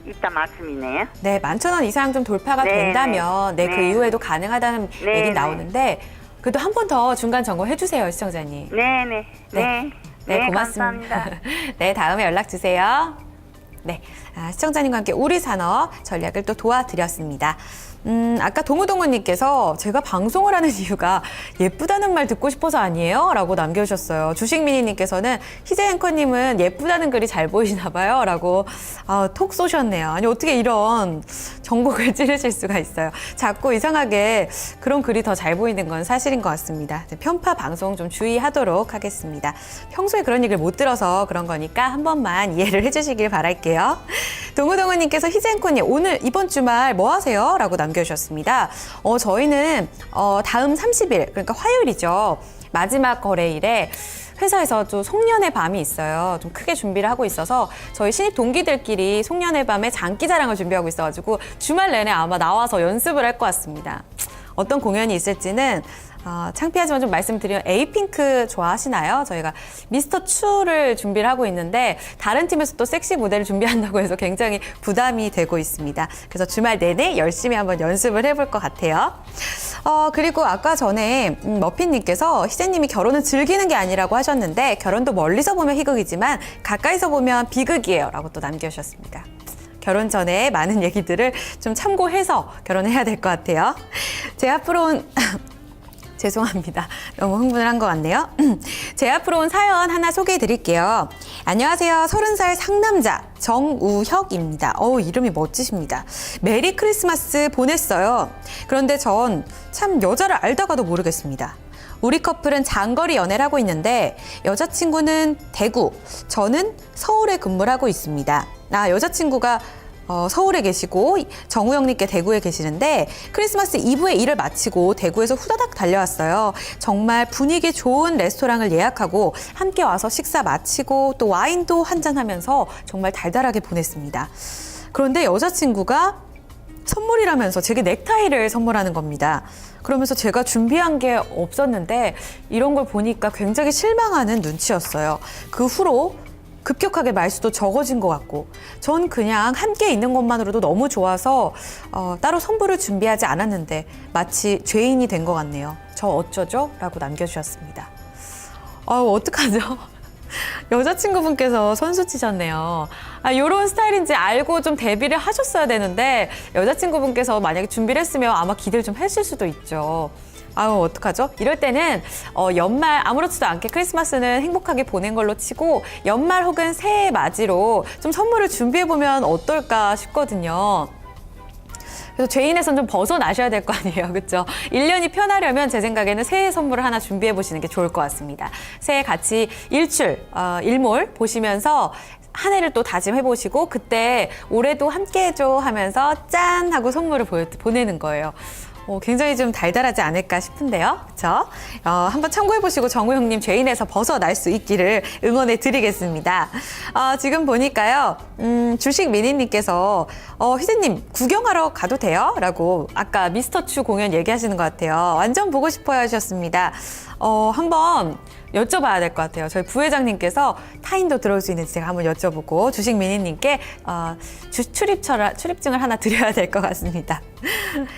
있다 말씀이네요. 네, 11,000원 이상 좀 돌파가 네, 된다면 그 네. 이후에도 가능하다는 네, 얘기 네. 나오는데 그래도 한 번 더 중간 점검해 주세요, 시청자님. 네, 고맙습니다. 감사합니다. 네, 다음에 연락 주세요. 네, 시청자님과 함께 우리 산업 전략을 또 도와드렸습니다. 아까 동우동우님께서 제가 방송을 하는 이유가 예쁘다는 말 듣고 싶어서 아니에요? 라고 남겨주셨어요. 주식미니님께서는 희재 앵커님은 예쁘다는 글이 잘 보이시나 봐요? 라고 톡 쏘셨네요. 아니 어떻게 이런 정보글 찌르실 수가 있어요. 자꾸 이상하게 그런 글이 더 잘 보이는 건 사실인 것 같습니다. 편파 방송 좀 주의하도록 하겠습니다. 평소에 그런 얘기를 못 들어서 그런 거니까 한 번만 이해를 해주시길 바랄게요. 동우동우님께서 희재 앵커님 오늘 이번 주말 뭐 하세요? 라고 남겨주셨습니다. 저희는 다음 30일 그러니까 화요일이죠. 마지막 거래일에 회사에서 좀 송년회 밤이 있어요. 좀 크게 준비를 하고 있어서 저희 신입 동기들끼리 송년회 밤에 장기자랑을 준비하고 있어가지고 주말 내내 아마 나와서 연습을 할 것 같습니다. 어떤 공연이 있을지는 창피하지만 좀 말씀드리면 에이핑크 좋아하시나요? 저희가 미스터 추를 준비를 하고 있는데 다른 팀에서 또 섹시 무대를 준비한다고 해서 굉장히 부담이 되고 있습니다. 그래서 주말 내내 열심히 한번 연습을 해볼 것 같아요. 그리고 아까 전에 머핀님께서 희재님이 결혼은 즐기는 게 아니라고 하셨는데 결혼도 멀리서 보면 희극이지만 가까이서 보면 비극이에요 라고 또 남겨주셨습니다. 결혼 전에 많은 얘기들을 좀 참고해서 결혼해야 될 것 같아요. 제 앞으로 온 죄송합니다. 너무 흥분을 한 것 같네요. 제 앞으로 온 사연 하나 소개해 드릴게요. 안녕하세요. 30살 상남자 정우혁입니다. 이름이 멋지십니다. 메리 크리스마스 보냈어요. 그런데 전 참 여자를 알다가도 모르겠습니다. 우리 커플은 장거리 연애를 하고 있는데 여자친구는 대구, 저는 서울에 근무를 하고 있습니다. 여자친구가 서울에 계시고 정우영님께 대구에 계시는데 크리스마스 이브에 일을 마치고 대구에서 후다닥 달려왔어요. 정말 분위기 좋은 레스토랑을 예약하고 함께 와서 식사 마치고 또 와인도 한잔하면서 정말 달달하게 보냈습니다. 그런데 여자친구가 선물이라면서 제게 넥타이를 선물하는 겁니다. 그러면서 제가 준비한 게 없었는데 이런 걸 보니까 굉장히 실망하는 눈치였어요. 그 후로 급격하게 말수도 적어진 것 같고 전 그냥 함께 있는 것만으로도 너무 좋아서 따로 선물을 준비하지 않았는데 마치 죄인이 된 것 같네요. 저 어쩌죠? 라고 남겨주셨습니다. 어떡하죠? 여자친구분께서 선수 치셨네요. 이런 스타일인지 알고 좀 대비를 하셨어야 되는데 여자친구분께서 만약에 준비를 했으면 아마 기대를 좀 했을 수도 있죠. 어떡하죠? 이럴 때는 연말 아무렇지도 않게 크리스마스는 행복하게 보낸 걸로 치고 연말 혹은 새해 맞이로 좀 선물을 준비해보면 어떨까 싶거든요. 그래서 죄인에선 좀 벗어나셔야 될 거 아니에요. 그렇죠? 1년이 편하려면 제 생각에는 새해 선물을 하나 준비해보시는 게 좋을 것 같습니다. 새해 같이 일몰 보시면서 한 해를 또 다짐해보시고 그때 올해도 함께해줘 하면서 짠 하고 선물을 보내는 거예요. 굉장히 좀 달달하지 않을까 싶은데요. 그렇죠? 한번 참고해보시고 정우영님 죄인에서 벗어날 수 있기를 응원해 드리겠습니다. 지금 보니까요. 주식 미니님께서 희재님 구경하러 가도 돼요? 라고 아까 미스터 추 공연 얘기하시는 것 같아요. 완전 보고 싶어요 하셨습니다. 한번 여쭤봐야 될 것 같아요. 저희 부회장님께서 타인도 들어올 수 있는지 제가 한번 여쭤보고 주식 미니님께 출입증을 하나 드려야 될 것 같습니다.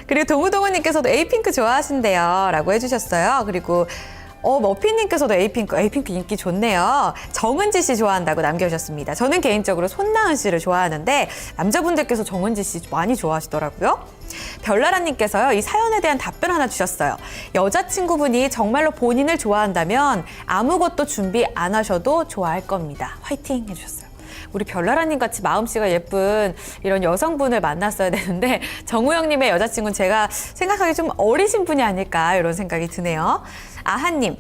그리고 동우동우님께서도 에이핑크 좋아하신대요 라고 해주셨어요. 그리고 머피님께서도 에이핑크 인기 좋네요. 정은지 씨 좋아한다고 남겨주셨습니다. 저는 개인적으로 손나은 씨를 좋아하는데 남자분들께서 정은지 씨 많이 좋아하시더라고요. 별나라님께서요, 이 사연에 대한 답변 하나 주셨어요. 여자친구분이 정말로 본인을 좋아한다면 아무것도 준비 안 하셔도 좋아할 겁니다. 화이팅 해주셨어요. 우리 별나라님 같이 마음씨가 예쁜 이런 여성분을 만났어야 되는데 정우영님의 여자친구는 제가 생각하기 좀 어리신 분이 아닐까 이런 생각이 드네요. 아하님,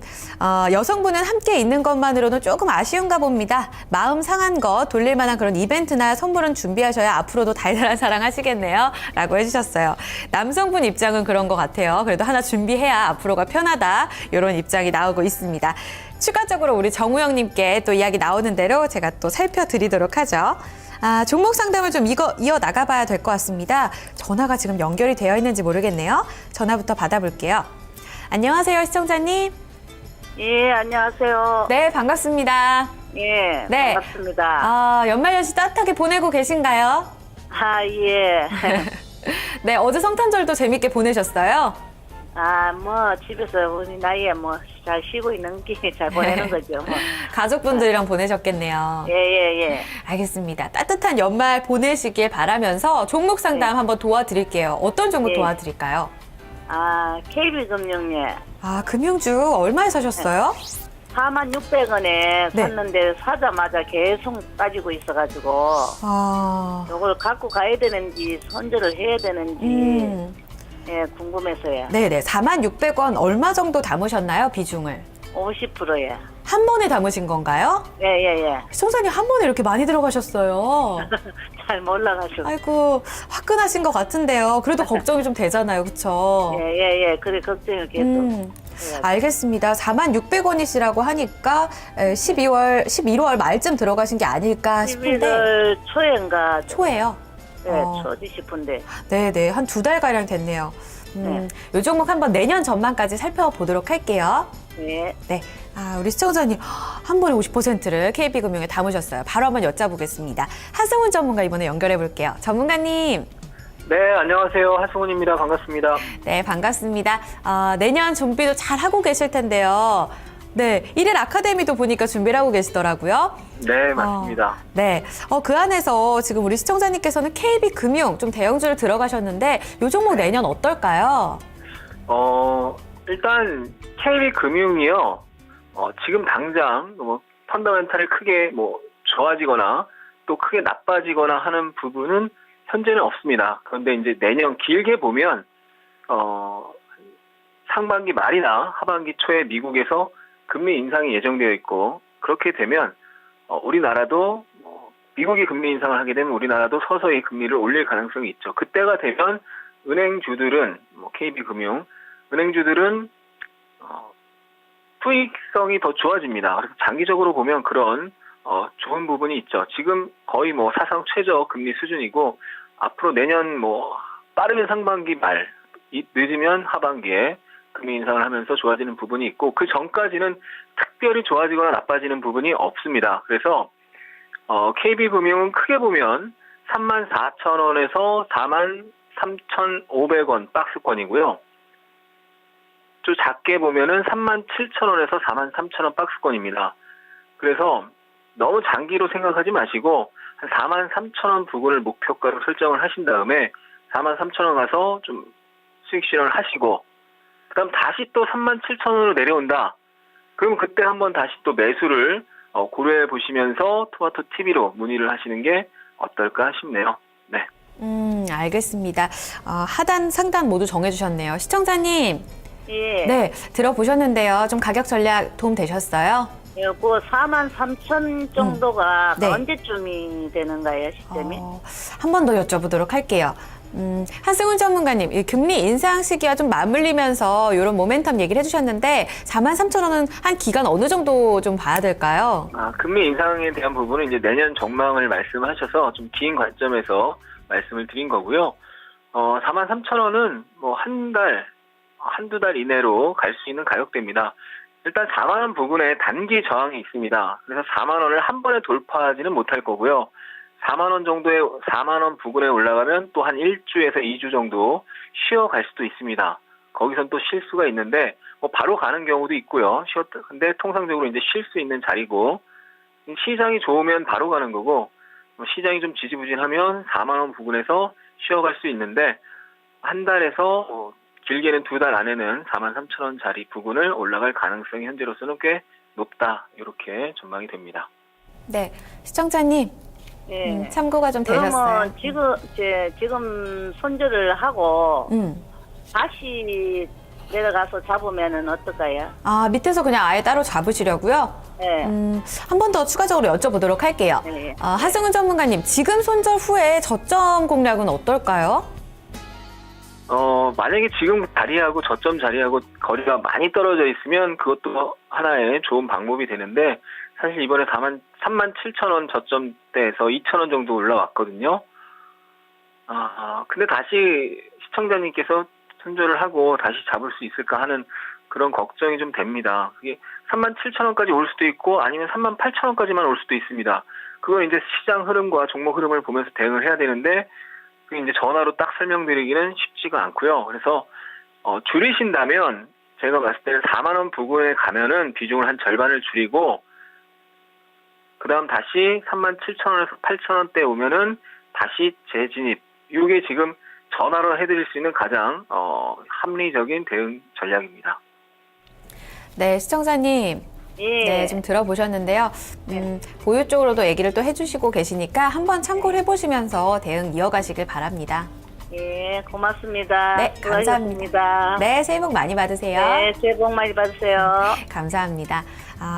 여성분은 함께 있는 것만으로는 조금 아쉬운가 봅니다. 마음 상한 거 돌릴 만한 그런 이벤트나 선물은 준비하셔야 앞으로도 달달한 사랑 하시겠네요. 라고 해주셨어요. 남성분 입장은 그런 것 같아요. 그래도 하나 준비해야 앞으로가 편하다. 이런 입장이 나오고 있습니다. 추가적으로 우리 정우영님께 또 이야기 나오는 대로 제가 또 살펴드리도록 하죠. 종목 상담을 좀 이어 나가봐야 될 것 같습니다. 전화가 지금 연결이 되어 있는지 모르겠네요. 전화부터 받아볼게요. 안녕하세요, 시청자님. 예, 안녕하세요. 네, 반갑습니다. 예, 네. 반갑습니다. 연말연시 따뜻하게 보내고 계신가요? 예. 네, 어제 성탄절도 재밌게 보내셨어요? 집에서 우리 나이에 잘 쉬고 있는 게 잘 보내는 거죠, 가족분들이랑 보내셨겠네요. 예. 알겠습니다. 따뜻한 연말 보내시길 바라면서 종목 상담 한번 도와드릴게요. 어떤 종목 도와드릴까요? KB금융에 금융주 얼마에 사셨어요? 46,600원에 샀는데 사자마자 계속 빠지고 있어가지고 이걸 갖고 가야 되는지 손절을 해야 되는지 예, 궁금해서요. 네네, 46,600원 얼마 정도 담으셨나요, 비중을? 50%예. 한 번에 담으신 건가요? 예. 시청자님 한 번에 이렇게 많이 들어가셨어요. 잘 몰라가지고. 아이고, 화끈하신 것 같은데요. 그래도 걱정이 좀 되잖아요, 그쵸? 예. 그래, 걱정을 계속. 알겠습니다. 46,600원이시라고 하니까 11월 말쯤 들어가신 게 아닐까 싶은데. 11월 초인가. 초예요? 초지 싶은데. 네네, 한 2달가량 됐네요. 요 종목 한번 내년 전망까지 살펴보도록 할게요. 네. 우리 시청자님 한 번에 50%를 KB금융에 담으셨어요. 바로 한번 여쭤보겠습니다. 하승훈 전문가 이번에 연결해 볼게요. 전문가님. 네, 안녕하세요. 하승훈입니다. 반갑습니다. 네, 반갑습니다. 내년 준비도 잘 하고 계실 텐데요. 네, 1일 아카데미도 보니까 준비를 하고 계시더라고요. 네, 맞습니다. 네, 그 안에서 지금 우리 시청자님께서는 KB금융 좀 대형주를 들어가셨는데 이 종목 내년 어떨까요? 일단 KB금융이요. 지금 당장 펀더멘탈이 크게 좋아지거나 또 크게 나빠지거나 하는 부분은 현재는 없습니다. 그런데 이제 내년 길게 보면 상반기 말이나 하반기 초에 미국에서 금리 인상이 예정되어 있고, 그렇게 되면 우리나라도 미국이 금리 인상을 하게 되면 우리나라도 서서히 금리를 올릴 가능성이 있죠. 그때가 되면 은행주들은 KB금융 은행주들은 수익성이 더 좋아집니다. 그래서 장기적으로 보면 그런 좋은 부분이 있죠. 지금 거의 사상 최저 금리 수준이고, 앞으로 내년 빠르면 상반기 말, 늦으면 하반기에 금리 인상을 하면서 좋아지는 부분이 있고, 그 전까지는 특별히 좋아지거나 나빠지는 부분이 없습니다. 그래서 KB금융은 크게 보면 34,000원에서 43,500원 박스권이고요. 좀 작게 보면은 37,000원에서 43,000원 박스권입니다. 그래서 너무 장기로 생각하지 마시고 한 43,000원 부근을 목표가로 설정을 하신 다음에 43,000원 가서 좀 수익 실현을 하시고, 그다음 다시 또 37,000원으로 내려온다. 그럼 그때 한번 다시 또 매수를 고려해 보시면서 토마토 TV로 문의를 하시는 게 어떨까 싶네요. 네. 알겠습니다. 하단, 상단 모두 정해주셨네요. 시청자님. 예. 네, 들어보셨는데요. 좀 가격 전략 도움 되셨어요? 그 43,000 정도가 네. 언제쯤이 되는가요, 시점이? 한 번 더 여쭤보도록 할게요. 하승훈 전문가님, 이 금리 인상 시기와 좀 맞물리면서 이런 모멘텀 얘기를 해주셨는데 43,000원은 한 기간 어느 정도 좀 봐야 될까요? 금리 인상에 대한 부분은 이제 내년 전망을 말씀하셔서 좀 긴 관점에서 말씀을 드린 거고요. 43,000원은 한두 달 이내로 갈 수 있는 가격대입니다. 일단 4만 원 부근에 단기 저항이 있습니다. 그래서 4만 원을 한 번에 돌파하지는 못할 거고요. 4만 원 부근에 올라가면 또 한 1주에서 2주 정도 쉬어갈 수도 있습니다. 거기선 또 쉴 수가 있는데 뭐 바로 가는 경우도 있고요. 근데 통상적으로 이제 쉴 수 있는 자리고, 시장이 좋으면 바로 가는 거고, 시장이 좀 지지부진하면 4만 원 부근에서 쉬어갈 수 있는데, 한 달에서 길게는 2달 안에는 43,000원 자리 부근을 올라갈 가능성이 현재로서는 꽤 높다, 이렇게 전망이 됩니다. 네, 시청자님 예. 참고가 좀 되셨어요. 그러면 지금 손절을 하고 다시 내려가서 잡으면은 어떨까요? 아, 밑에서 그냥 아예 따로 잡으시려고요? 네. 한 번 더 추가적으로 여쭤보도록 할게요. 네. 하승훈 전문가님, 지금 손절 후에 저점 공략은 어떨까요? 만약에 지금 자리하고 저점 자리하고 거리가 많이 떨어져 있으면 그것도 하나의 좋은 방법이 되는데, 사실 이번에 37,000원 저점대에서 2,000원 정도 올라왔거든요. 근데 다시 시청자님께서 손절을 하고 다시 잡을 수 있을까 하는 그런 걱정이 좀 됩니다. 그게 37,000원까지 올 수도 있고 아니면 38,000원까지만 올 수도 있습니다. 그건 이제 시장 흐름과 종목 흐름을 보면서 대응을 해야 되는데, 그게 이제 전화로 딱 설명드리기는 쉽지가 않고요. 그래서 줄이신다면 제가 봤을 때는 4만 원 부근에 가면은 비중을 한 절반을 줄이고, 그 다음 다시 37,000원에서 8,000원대 오면은 다시 재진입. 이게 지금 전화로 해드릴 수 있는 가장 합리적인 대응 전략입니다. 네, 시청자님. 예. 네, 좀 들어보셨는데요. 보유 쪽으로도 얘기를 또 해주시고 계시니까 한번 참고를 해보시면서 대응 이어가시길 바랍니다. 예, 고맙습니다. 네, 감사합니다. 네, 새해 복 많이 받으세요. 네, 새해 복 많이 받으세요. 감사합니다.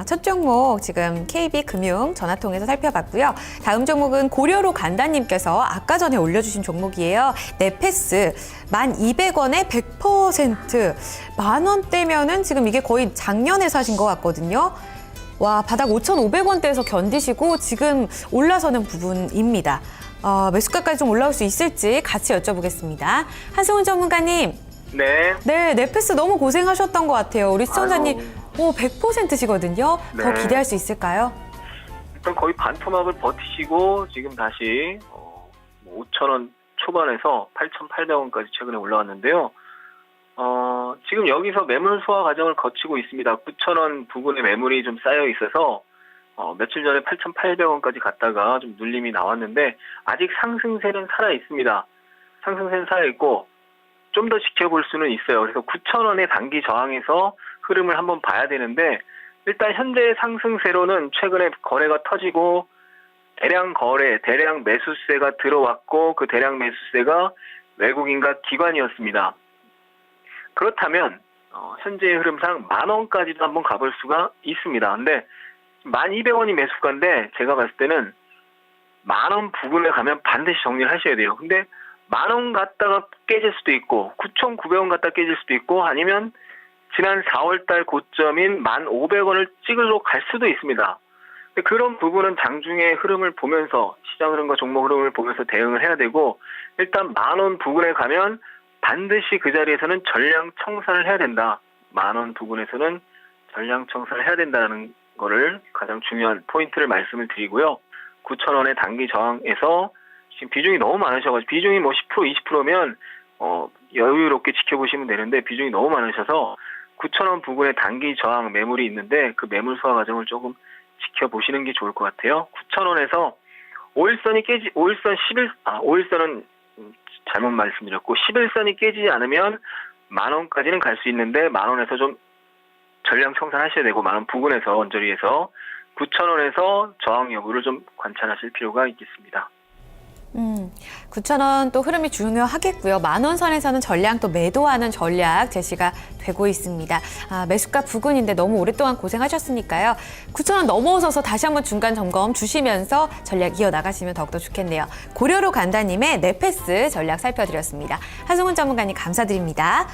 첫 종목 지금 KB금융 전화통해서 살펴봤고요. 다음 종목은 고려로 간다님께서 아까 전에 올려주신 종목이에요. 네페스 1,200원에 100%. 만원대면은 지금 이게 거의 작년에 사신 것 같거든요. 와, 바닥 5,500원대에서 견디시고 지금 올라서는 부분입니다. 매수가까지 좀 올라올 수 있을지 같이 여쭤보겠습니다. 하승훈 전문가님. 네. 네, 네페스 너무 고생하셨던 것 같아요. 우리 시청자님 100%시거든요. 네. 더 기대할 수 있을까요? 일단 거의 반토막을 버티시고 지금 다시 5,000원 초반에서 8,800원까지 최근에 올라왔는데요. 지금 여기서 매물 소화 과정을 거치고 있습니다. 9,000원 부근에 매물이 좀 쌓여 있어서 며칠 전에 8,800원까지 갔다가 좀 눌림이 나왔는데, 아직 상승세는 살아 있습니다. 상승세는 살아 있고 좀 더 지켜볼 수는 있어요. 그래서 9,000원의 단기 저항에서 흐름을 한번 봐야 되는데, 일단 현재 상승세로는 최근에 거래가 터지고 대량 매수세가 들어왔고, 그 대량 매수세가 외국인과 기관이었습니다. 그렇다면 현재의 흐름상 10,000원까지도 한번 가볼 수가 있습니다. 근데 1,200원이 매수가인데 제가 봤을 때는 10,000원 부근에 가면 반드시 정리를 하셔야 돼요. 근데 10,000원 갔다가 깨질 수도 있고 9,900원 갔다 깨질 수도 있고, 아니면 지난 4월달 고점인 1,500원을 찍으러 갈 수도 있습니다. 근데 그런 부분은 장중의 흐름을 보면서, 시장 흐름과 종목 흐름을 보면서 대응을 해야 되고, 일단 10,000원 부근에 가면 반드시 그 자리에서는 전량 청산을 해야 된다. 10,000원 부근에서는 전량 청산을 해야 된다는 거를 가장 중요한 포인트를 말씀을 드리고요. 9,000원의 단기 저항에서 지금 비중이 너무 많으셔가지고, 비중이 10%, 20%면 여유롭게 지켜보시면 되는데, 비중이 너무 많으셔서 9,000원 부근에 단기 저항 매물이 있는데, 그 매물 소화 과정을 조금 지켜보시는 게 좋을 것 같아요. 9,000원에서 5일선은 잘못 말씀드렸고, 11선이 깨지지 않으면 10,000원까지는 갈 수 있는데, 10,000원에서 좀 전량 청산하셔야 되고, 10,000원 부근에서 언저리에서 9,000원에서 저항 여부를 좀 관찰하실 필요가 있겠습니다. 9,000원 또 흐름이 중요하겠고요. 10,000원 선에서는 전량 또 매도하는 전략 제시가 되고 있습니다. 매수가 부근인데 너무 오랫동안 고생하셨으니까요. 9,000원 넘어서서 다시 한번 중간 점검 주시면서 전략 이어나가시면 더욱더 좋겠네요. 고려로 간다님의 네페스 전략 살펴드렸습니다. 하승훈 전문가님 감사드립니다.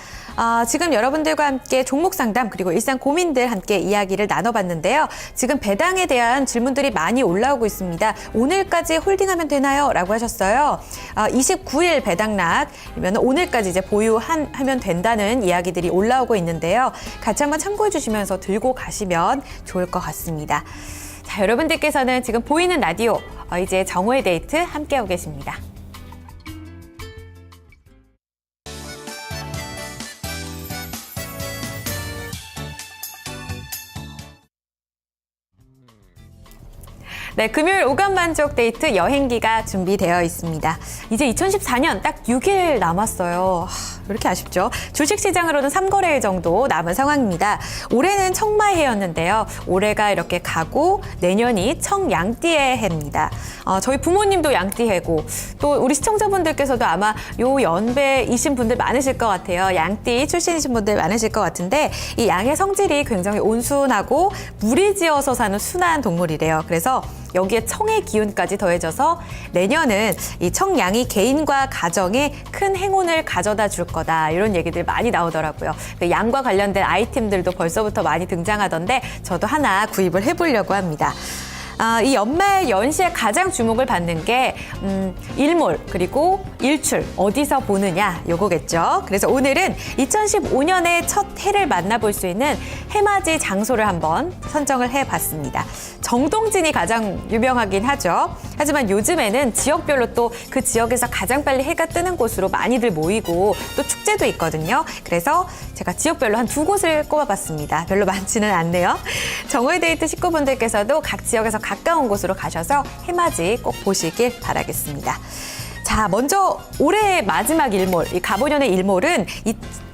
지금 여러분들과 함께 종목 상담 그리고 일상 고민들 함께 이야기를 나눠봤는데요. 지금 배당에 대한 질문들이 많이 올라오고 있습니다. 오늘까지 홀딩하면 되나요? 라고 하셨습니다. 나오셨어요. 29일 배당락이면 오늘까지 이제 보유하면 된다는 이야기들이 올라오고 있는데요. 같이 한번 참고해 주시면서 들고 가시면 좋을 것 같습니다. 자, 여러분들께서는 지금 보이는 라디오 이제 정오의 데이트 함께하고 계십니다. 네, 금요일 오감만족 데이트 여행기가 준비되어 있습니다. 이제 2014년 딱 6일 남았어요. 왜 이렇게 아쉽죠? 주식시장으로는 3거래일 정도 남은 상황입니다. 올해는 청마해였는데요. 올해가 이렇게 가고 내년이 청양띠의 해입니다. 저희 부모님도 양띠해고 또 우리 시청자분들께서도 아마 요 연배이신 분들 많으실 것 같아요. 양띠 출신이신 분들 많으실 것 같은데 이 양의 성질이 굉장히 온순하고 무리지어서 사는 순한 동물이래요. 그래서 여기에 청의 기운까지 더해져서 내년은 이 청양이 개인과 가정에 큰 행운을 가져다 줄 거다. 이런 얘기들 많이 나오더라고요. 양과 관련된 아이템들도 벌써부터 많이 등장하던데 저도 하나 구입을 해보려고 합니다. 이 연말 연시에 가장 주목을 받는 게 일몰 그리고 일출 어디서 보느냐 요거겠죠. 그래서 오늘은 2015년의 첫 해를 만나볼 수 있는 해맞이 장소를 한번 선정을 해봤습니다. 정동진이 가장 유명하긴 하죠. 하지만 요즘에는 지역별로 또 그 지역에서 가장 빨리 해가 뜨는 곳으로 많이들 모이고 또 축제도 있거든요. 그래서 제가 지역별로 한 2곳을 꼽아봤습니다. 별로 많지는 않네요. 정오의 데이트 식구분들께서도 각 지역에서 가까운 곳으로 가셔서 해맞이 꼭 보시길 바라겠습니다. 자, 먼저 올해의 마지막 일몰, 이 가보년의 일몰은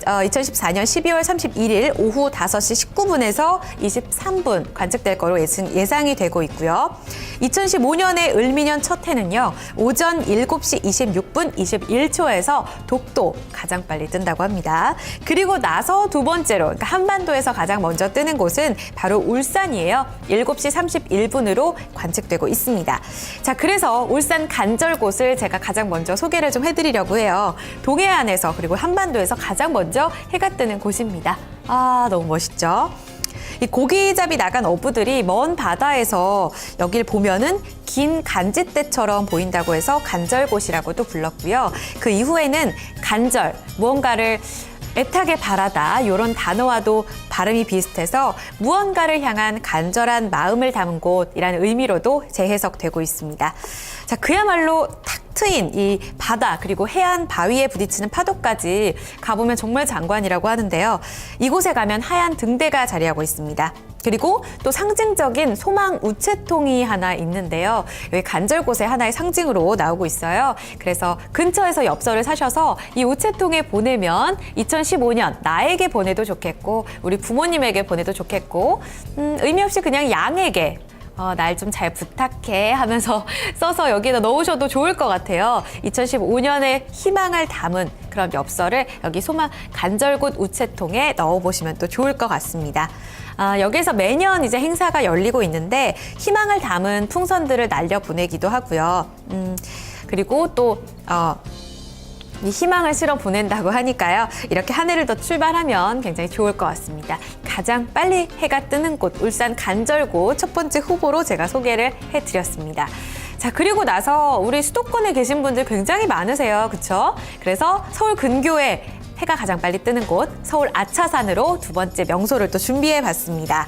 2014년 12월 31일 오후 5시 19분에서 23분 관측될 거로 예상이 되고 있고요. 2015년의 을미년 첫 해는요. 오전 7시 26분 21초에서 독도 가장 빨리 뜬다고 합니다. 그리고 나서 두 번째로 그러니까 한반도에서 가장 먼저 뜨는 곳은 바로 울산이에요. 7시 31분으로 관측되고 있습니다. 자, 그래서 울산 간절곶을 제가 가장 먼저 소개를 좀 해드리려고 해요. 동해안에서 그리고 한반도에서 가장 먼저 해가 뜨는 곳입니다. 너무 멋있죠? 이 고기잡이 나간 어부들이 먼 바다에서 여길 보면은 긴 간짓대처럼 보인다고 해서 간절곶이라고도 불렀고요. 그 이후에는 간절, 무언가를 애타게 바라다 이런 단어와도 발음이 비슷해서 무언가를 향한 간절한 마음을 담은 곳이라는 의미로도 재해석되고 있습니다. 자, 그야말로 탁 트인 이 바다 그리고 해안 바위에 부딪히는 파도까지 가보면 정말 장관이라고 하는데요. 이곳에 가면 하얀 등대가 자리하고 있습니다. 그리고 또 상징적인 소망 우체통이 하나 있는데요. 여기 간절곶의 하나의 상징으로 나오고 있어요. 그래서 근처에서 엽서를 사셔서 이 우체통에 보내면 2015년 나에게 보내도 좋겠고 우리 부모님에게 보내도 좋겠고 의미 없이 그냥 양에게 날 좀 잘 부탁해 하면서 써서 여기다 넣으셔도 좋을 것 같아요. 2015년의 희망을 담은 그런 엽서를 여기 소망 간절곶 우체통에 넣어보시면 또 좋을 것 같습니다. 여기에서 매년 이제 행사가 열리고 있는데 희망을 담은 풍선들을 날려보내기도 하고요. 그리고 또 이 희망을 실어 보낸다고 하니까요. 이렇게 한 해를 더 출발하면 굉장히 좋을 것 같습니다. 가장 빨리 해가 뜨는 곳 울산 간절곶 첫 번째 후보로 제가 소개를 해드렸습니다. 자, 그리고 나서 우리 수도권에 계신 분들 굉장히 많으세요. 그렇죠? 그래서 서울 근교에 해가 가장 빨리 뜨는 곳 서울 아차산으로 두 번째 명소를 또 준비해 봤습니다.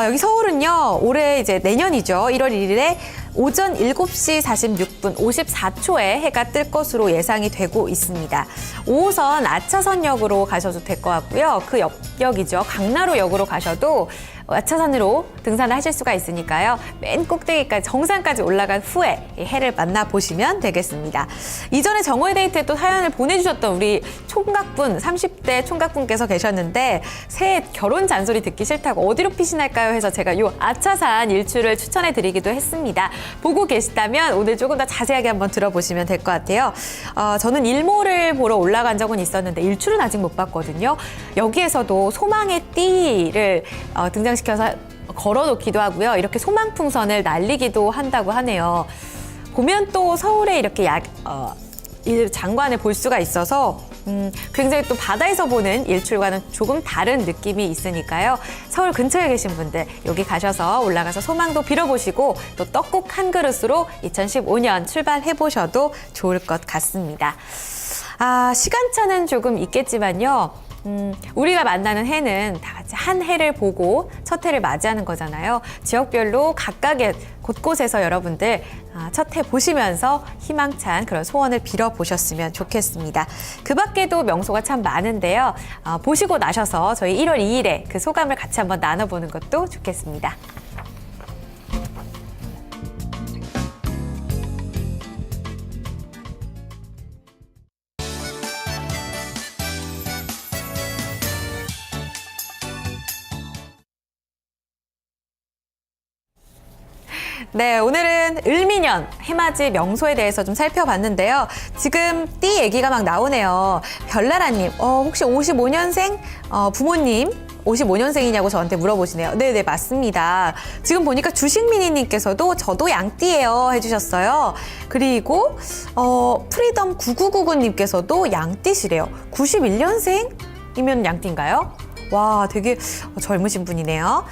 여기 서울은요. 올해 이제 내년이죠. 1월 1일에 오전 7시 46분 54초에 해가 뜰 것으로 예상이 되고 있습니다. 5호선 아차선역으로 가셔도 될 것 같고요. 그 옆역이죠. 강나루역으로 가셔도 아차산으로 등산을 하실 수가 있으니까요. 맨 꼭대기까지 정상까지 올라간 후에 이 해를 만나보시면 되겠습니다. 이전에 정오의 데이트에 또 사연을 보내주셨던 우리 총각분 30대 총각분께서 계셨는데 새해 결혼 잔소리 듣기 싫다고 어디로 피신할까요 해서 제가 요 아차산 일출을 추천해드리기도 했습니다. 보고 계시다면 오늘 조금 더 자세하게 한번 들어보시면 될 것 같아요. 저는 일몰을 보러 올라간 적은 있었는데 일출은 아직 못 봤거든요. 여기에서도 소망의 띠를 등장시켜서 걸어놓기도 하고요. 이렇게 소망풍선을 날리기도 한다고 하네요. 보면 또 서울에 이렇게 장관을 볼 수가 있어서 굉장히 또 바다에서 보는 일출과는 조금 다른 느낌이 있으니까요. 서울 근처에 계신 분들 여기 가셔서 올라가서 소망도 빌어보시고 또 떡국 한 그릇으로 2015년 출발해보셔도 좋을 것 같습니다. 시간차는 조금 있겠지만요. 우리가 만나는 해는 다 같이 한 해를 보고 첫 해를 맞이하는 거잖아요. 지역별로 각각의 곳곳에서 여러분들 첫 해 보시면서 희망찬 그런 소원을 빌어보셨으면 좋겠습니다. 그 밖에도 명소가 참 많은데요. 보시고 나셔서 저희 1월 2일에 그 소감을 같이 한번 나눠보는 것도 좋겠습니다. 네, 오늘은 을미년 해맞이 명소에 대해서 좀 살펴봤는데요. 지금 띠 얘기가 막 나오네요. 별나라님, 혹시 55년생 부모님 55년생이냐고 저한테 물어보시네요. 네네, 맞습니다. 지금 보니까 주식미니님께서도 저도 양띠예요 해주셨어요. 그리고 프리덤 9999님께서도 양띠시래요. 91년생이면 양띠인가요? 와, 되게 젊으신 분이네요.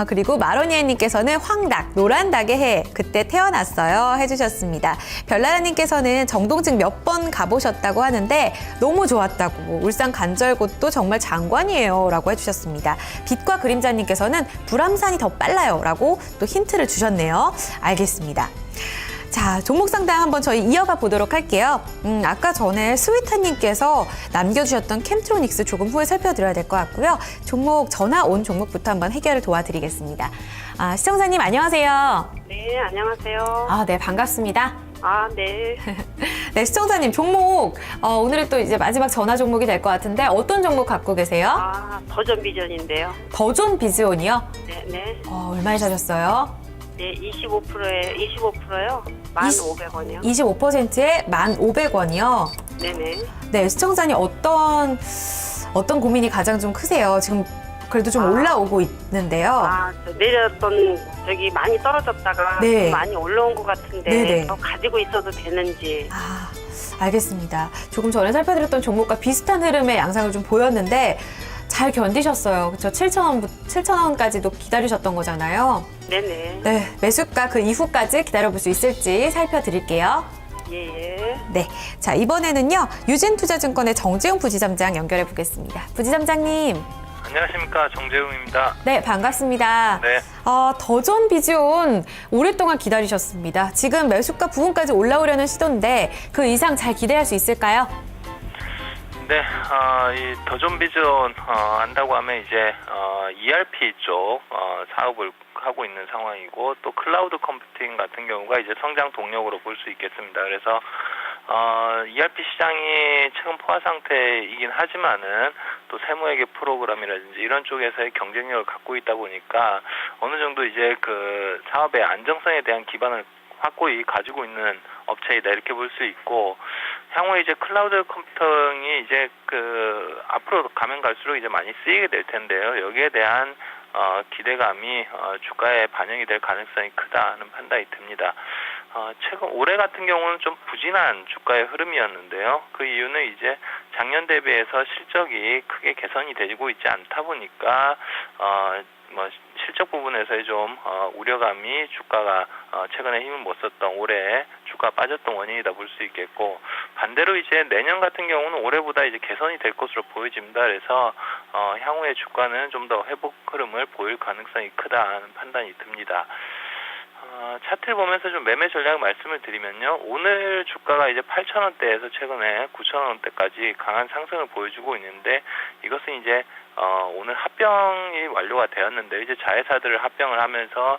그리고 마로니에님께서는 황닭, 노란 닭의 해, 그때 태어났어요 해주셨습니다. 별나라님께서는 정동진 몇 번 가보셨다고 하는데 너무 좋았다고, 울산 간절곶도 정말 장관이에요 라고 해주셨습니다. 빛과 그림자님께서는 불암산이 더 빨라요 라고 또 힌트를 주셨네요. 알겠습니다. 자, 종목 상담 한번 저희 이어가 보도록 할게요. 아까 전에 스위타님께서 남겨주셨던 캠트로닉스 조금 후에 살펴드려야 될 것 같고요. 종목 전화 온 종목부터 한번 해결을 도와드리겠습니다. 시청자님 안녕하세요. 네, 안녕하세요. 네, 반갑습니다. 네. 네, 시청자님 종목 오늘은 또 이제 마지막 전화 종목이 될 것 같은데 어떤 종목 갖고 계세요? 버전 비전인데요. 버전 비즈온이요? 네. 얼마에 사셨어요? 네, 25%요. 1,500원이요. 25%에 1,500원이요? 네네. 네, 시청자님 어떤 고민이 가장 좀 크세요? 지금 그래도 좀 올라오고 있는데요. 내렸던 저기 많이 떨어졌다가 네. 좀 많이 올라온 것 같은데 네네. 더 가지고 있어도 되는지. 알겠습니다. 조금 전에 살펴드렸던 종목과 비슷한 흐름의 양상을 좀 보였는데 잘 견디셨어요. 그렇죠? 7,000원까지도 기다리셨던 거잖아요. 네네. 네, 매수가 그 이후까지 기다려볼 수 있을지 살펴드릴게요. 예. 네, 자 이번에는요 유진투자증권의 정재웅 부지점장 연결해 보겠습니다. 부지점장님. 안녕하십니까, 정재웅입니다. 네, 반갑습니다. 네. 더존 비즈온 오랫동안 기다리셨습니다. 지금 매수가 부근까지 올라오려는 시도인데 그 이상 잘 기대할 수 있을까요? 네, 이 더존 비즈온 한다고 하면 이제 ERP 쪽 사업을 하고 있는 상황이고, 또 클라우드 컴퓨팅 같은 경우가 이제 성장 동력으로 볼 수 있겠습니다. 그래서 ERP 시장이 최근 포화 상태이긴 하지만은 또 세무회계 프로그램이라든지 이런 쪽에서의 경쟁력을 갖고 있다 보니까 어느 정도 이제 그 사업의 안정성에 대한 기반을 확고히 가지고 있는 업체이다, 이렇게 볼 수 있고, 향후에 이제 클라우드 컴퓨팅이 이제 그 앞으로 가면 갈수록 이제 많이 쓰이게 될 텐데요. 여기에 대한 기대감이 주가에 반영이 될 가능성이 크다는 판단이 듭니다. 최근 올해 같은 경우는 좀 부진한 주가의 흐름이었는데요. 그 이유는 이제 작년 대비해서 실적이 크게 개선이 되고 있지 않다 보니까 실적 부분에서의 좀 우려감이 주가가 최근에 힘을 못 썼던 올해 주가 빠졌던 원인이다 볼 수 있겠고, 반대로 이제 내년 같은 경우는 올해보다 이제 개선이 될 것으로 보여집니다. 그래서 향후에 주가는 좀 더 회복 흐름을 보일 가능성이 크다는 판단이 듭니다. 차트를 보면서 좀 매매 전략 말씀을 드리면요. 오늘 주가가 이제 8,000원대에서 최근에 9,000원대까지 강한 상승을 보여주고 있는데, 이것은 이제 오늘 합병이 완료가 되었는데 이제 자회사들을 합병을 하면서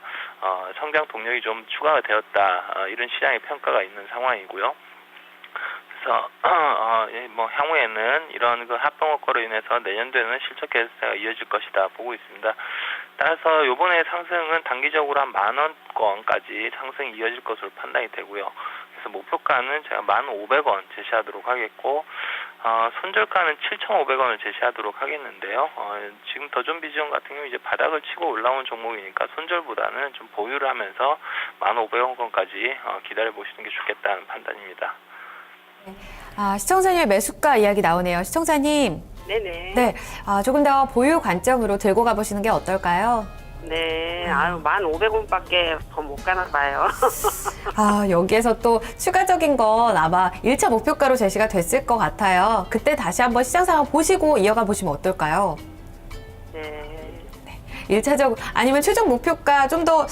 성장 동력이 좀 추가가 되었다, 이런 시장의 평가가 있는 상황이고요. 그래서 향후에는 이런 그 합병 효과로 인해서 내년도에는 실적 개선세가 이어질 것이다 보고 있습니다. 따라서 이번에 상승은 단기적으로 한 10,000원권까지 상승이 이어질 것으로 판단이 되고요. 그래서 목표가는 제가 1,500원 제시하도록 하겠고, 손절가는 7,500원을 제시하도록 하겠는데요. 지금 더존 비즈온 같은 경우 이제 바닥을 치고 올라온 종목이니까 손절보다는 좀 보유를 하면서 1,500원권까지 기다려 보시는 게 좋겠다는 판단입니다. 시청자님의 매수가 이야기 나오네요. 시청자님, 네네. 네, 조금 더 보유 관점으로 들고 가보시는 게 어떨까요? 네. 아유, 1,500원밖에 더 못 가나 봐요. 여기에서 또 추가적인 건 아마 1차 목표가로 제시가 됐을 것 같아요. 그때 다시 한번 시장 상황 보시고 이어가 보시면 어떨까요? 네. 1차적 아니면 최종 목표가 좀 더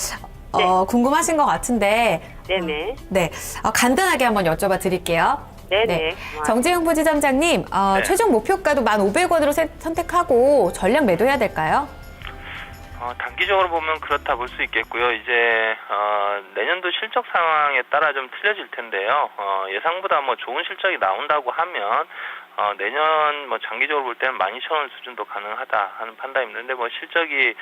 궁금하신 것 같은데 네네. 네, 간단하게 한번 여쭤봐 드릴게요. 네네. 정재용 부지점장님, 네. 최종 목표가도 1,500원으로 선택하고 전량 매도해야 될까요? 단기적으로 보면 그렇다 볼 수 있겠고요. 이제 내년도 실적 상황에 따라 좀 틀려질 텐데요. 예상보다 뭐 좋은 실적이 나온다고 하면 내년 뭐 장기적으로 볼 때는 12,000원 수준도 가능하다 하는 판단입니다. 근데 뭐 실적이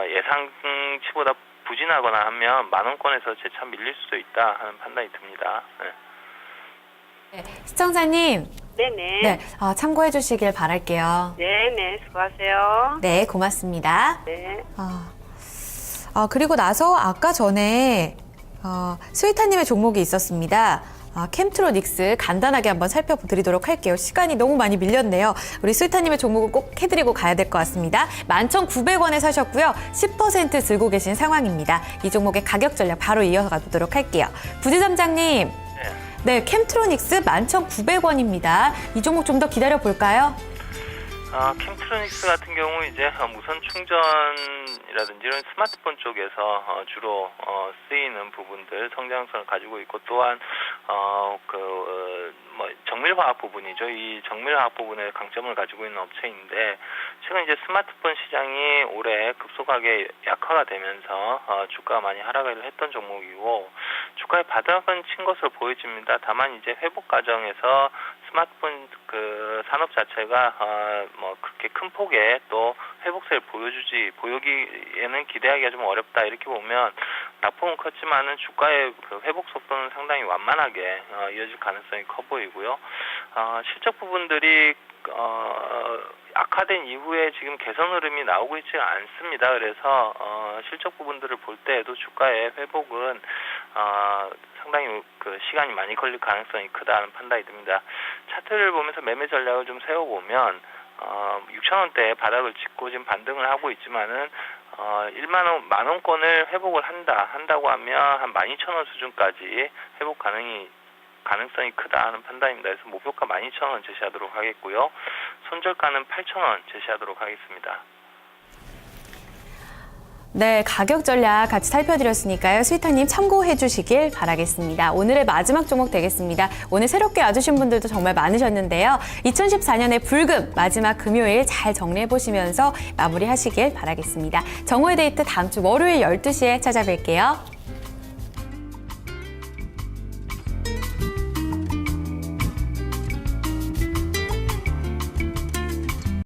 예상치보다 부진하거나 하면 10,000원권에서 재차 밀릴 수도 있다 하는 판단이 듭니다. 네. 시청자님, 네네. 참고해 주시길 바랄게요. 네네. 수고하세요. 네, 고맙습니다. 네. 그리고 나서 아까 전에 스위타님의 종목이 있었습니다. 캠트로닉스 간단하게 한번 살펴드리도록 할게요. 시간이 너무 많이 밀렸네요. 우리 스위타님의 종목을 꼭 해드리고 가야 될 것 같습니다. 11,900원에 사셨고요. 10% 들고 계신 상황입니다. 이 종목의 가격 전략 바로 이어가 보도록 할게요. 부지점장님. 네, 캠트로닉스 11,900원입니다. 이 종목 좀 더 기다려 볼까요? 캠트로닉스 같은 경우 이제 무선 충전이라든지 이런 스마트폰 쪽에서 주로 쓰이는 부분들 성장성을 가지고 있고 또한 정밀화학 부분이죠. 이 정밀화학 부분에 강점을 가지고 있는 업체인데 최근 이제 스마트폰 시장이 올해 급속하게 약화가 되면서 주가가 많이 하락을 했던 종목이고 주가의 바닥은 친 것으로 보여집니다. 다만 이제 회복 과정에서 스마트폰 그 산업 자체가 그렇게 큰 폭의 또 회복세를 보이기에는 기대하기가 좀 어렵다 이렇게 보면 낙폭은 컸지만은 주가의 그 회복 속도는 상당히 완만하게 이어질 가능성이 커 보이고요. 실적 부분들이 악화된 이후에 지금 개선 흐름이 나오고 있지 않습니다. 그래서 실적 부분들을 볼 때에도 주가의 회복은 상당히 그 시간이 많이 걸릴 가능성이 크다는 판단이 듭니다. 차트를 보면서 매매 전략을 좀 세워보면 6,000원대에 바닥을 짚고 지금 반등을 하고 있지만은 10,000원권을 회복을 한다고 하면 한 12,000원 수준까지 회복 가능성이 크다 하는 판단입니다. 그래서 목표가 12,000원 제시하도록 하겠고요. 손절가는 8,000원 제시하도록 하겠습니다. 네, 가격 전략 같이 살펴드렸으니까요. 스위타님 참고해 주시길 바라겠습니다. 오늘의 마지막 종목 되겠습니다. 오늘 새롭게 와주신 분들도 정말 많으셨는데요. 2014년의 불금 마지막 금요일 잘 정리해 보시면서 마무리하시길 바라겠습니다. 정오의 데이트 다음 주 월요일 12시에 찾아뵐게요.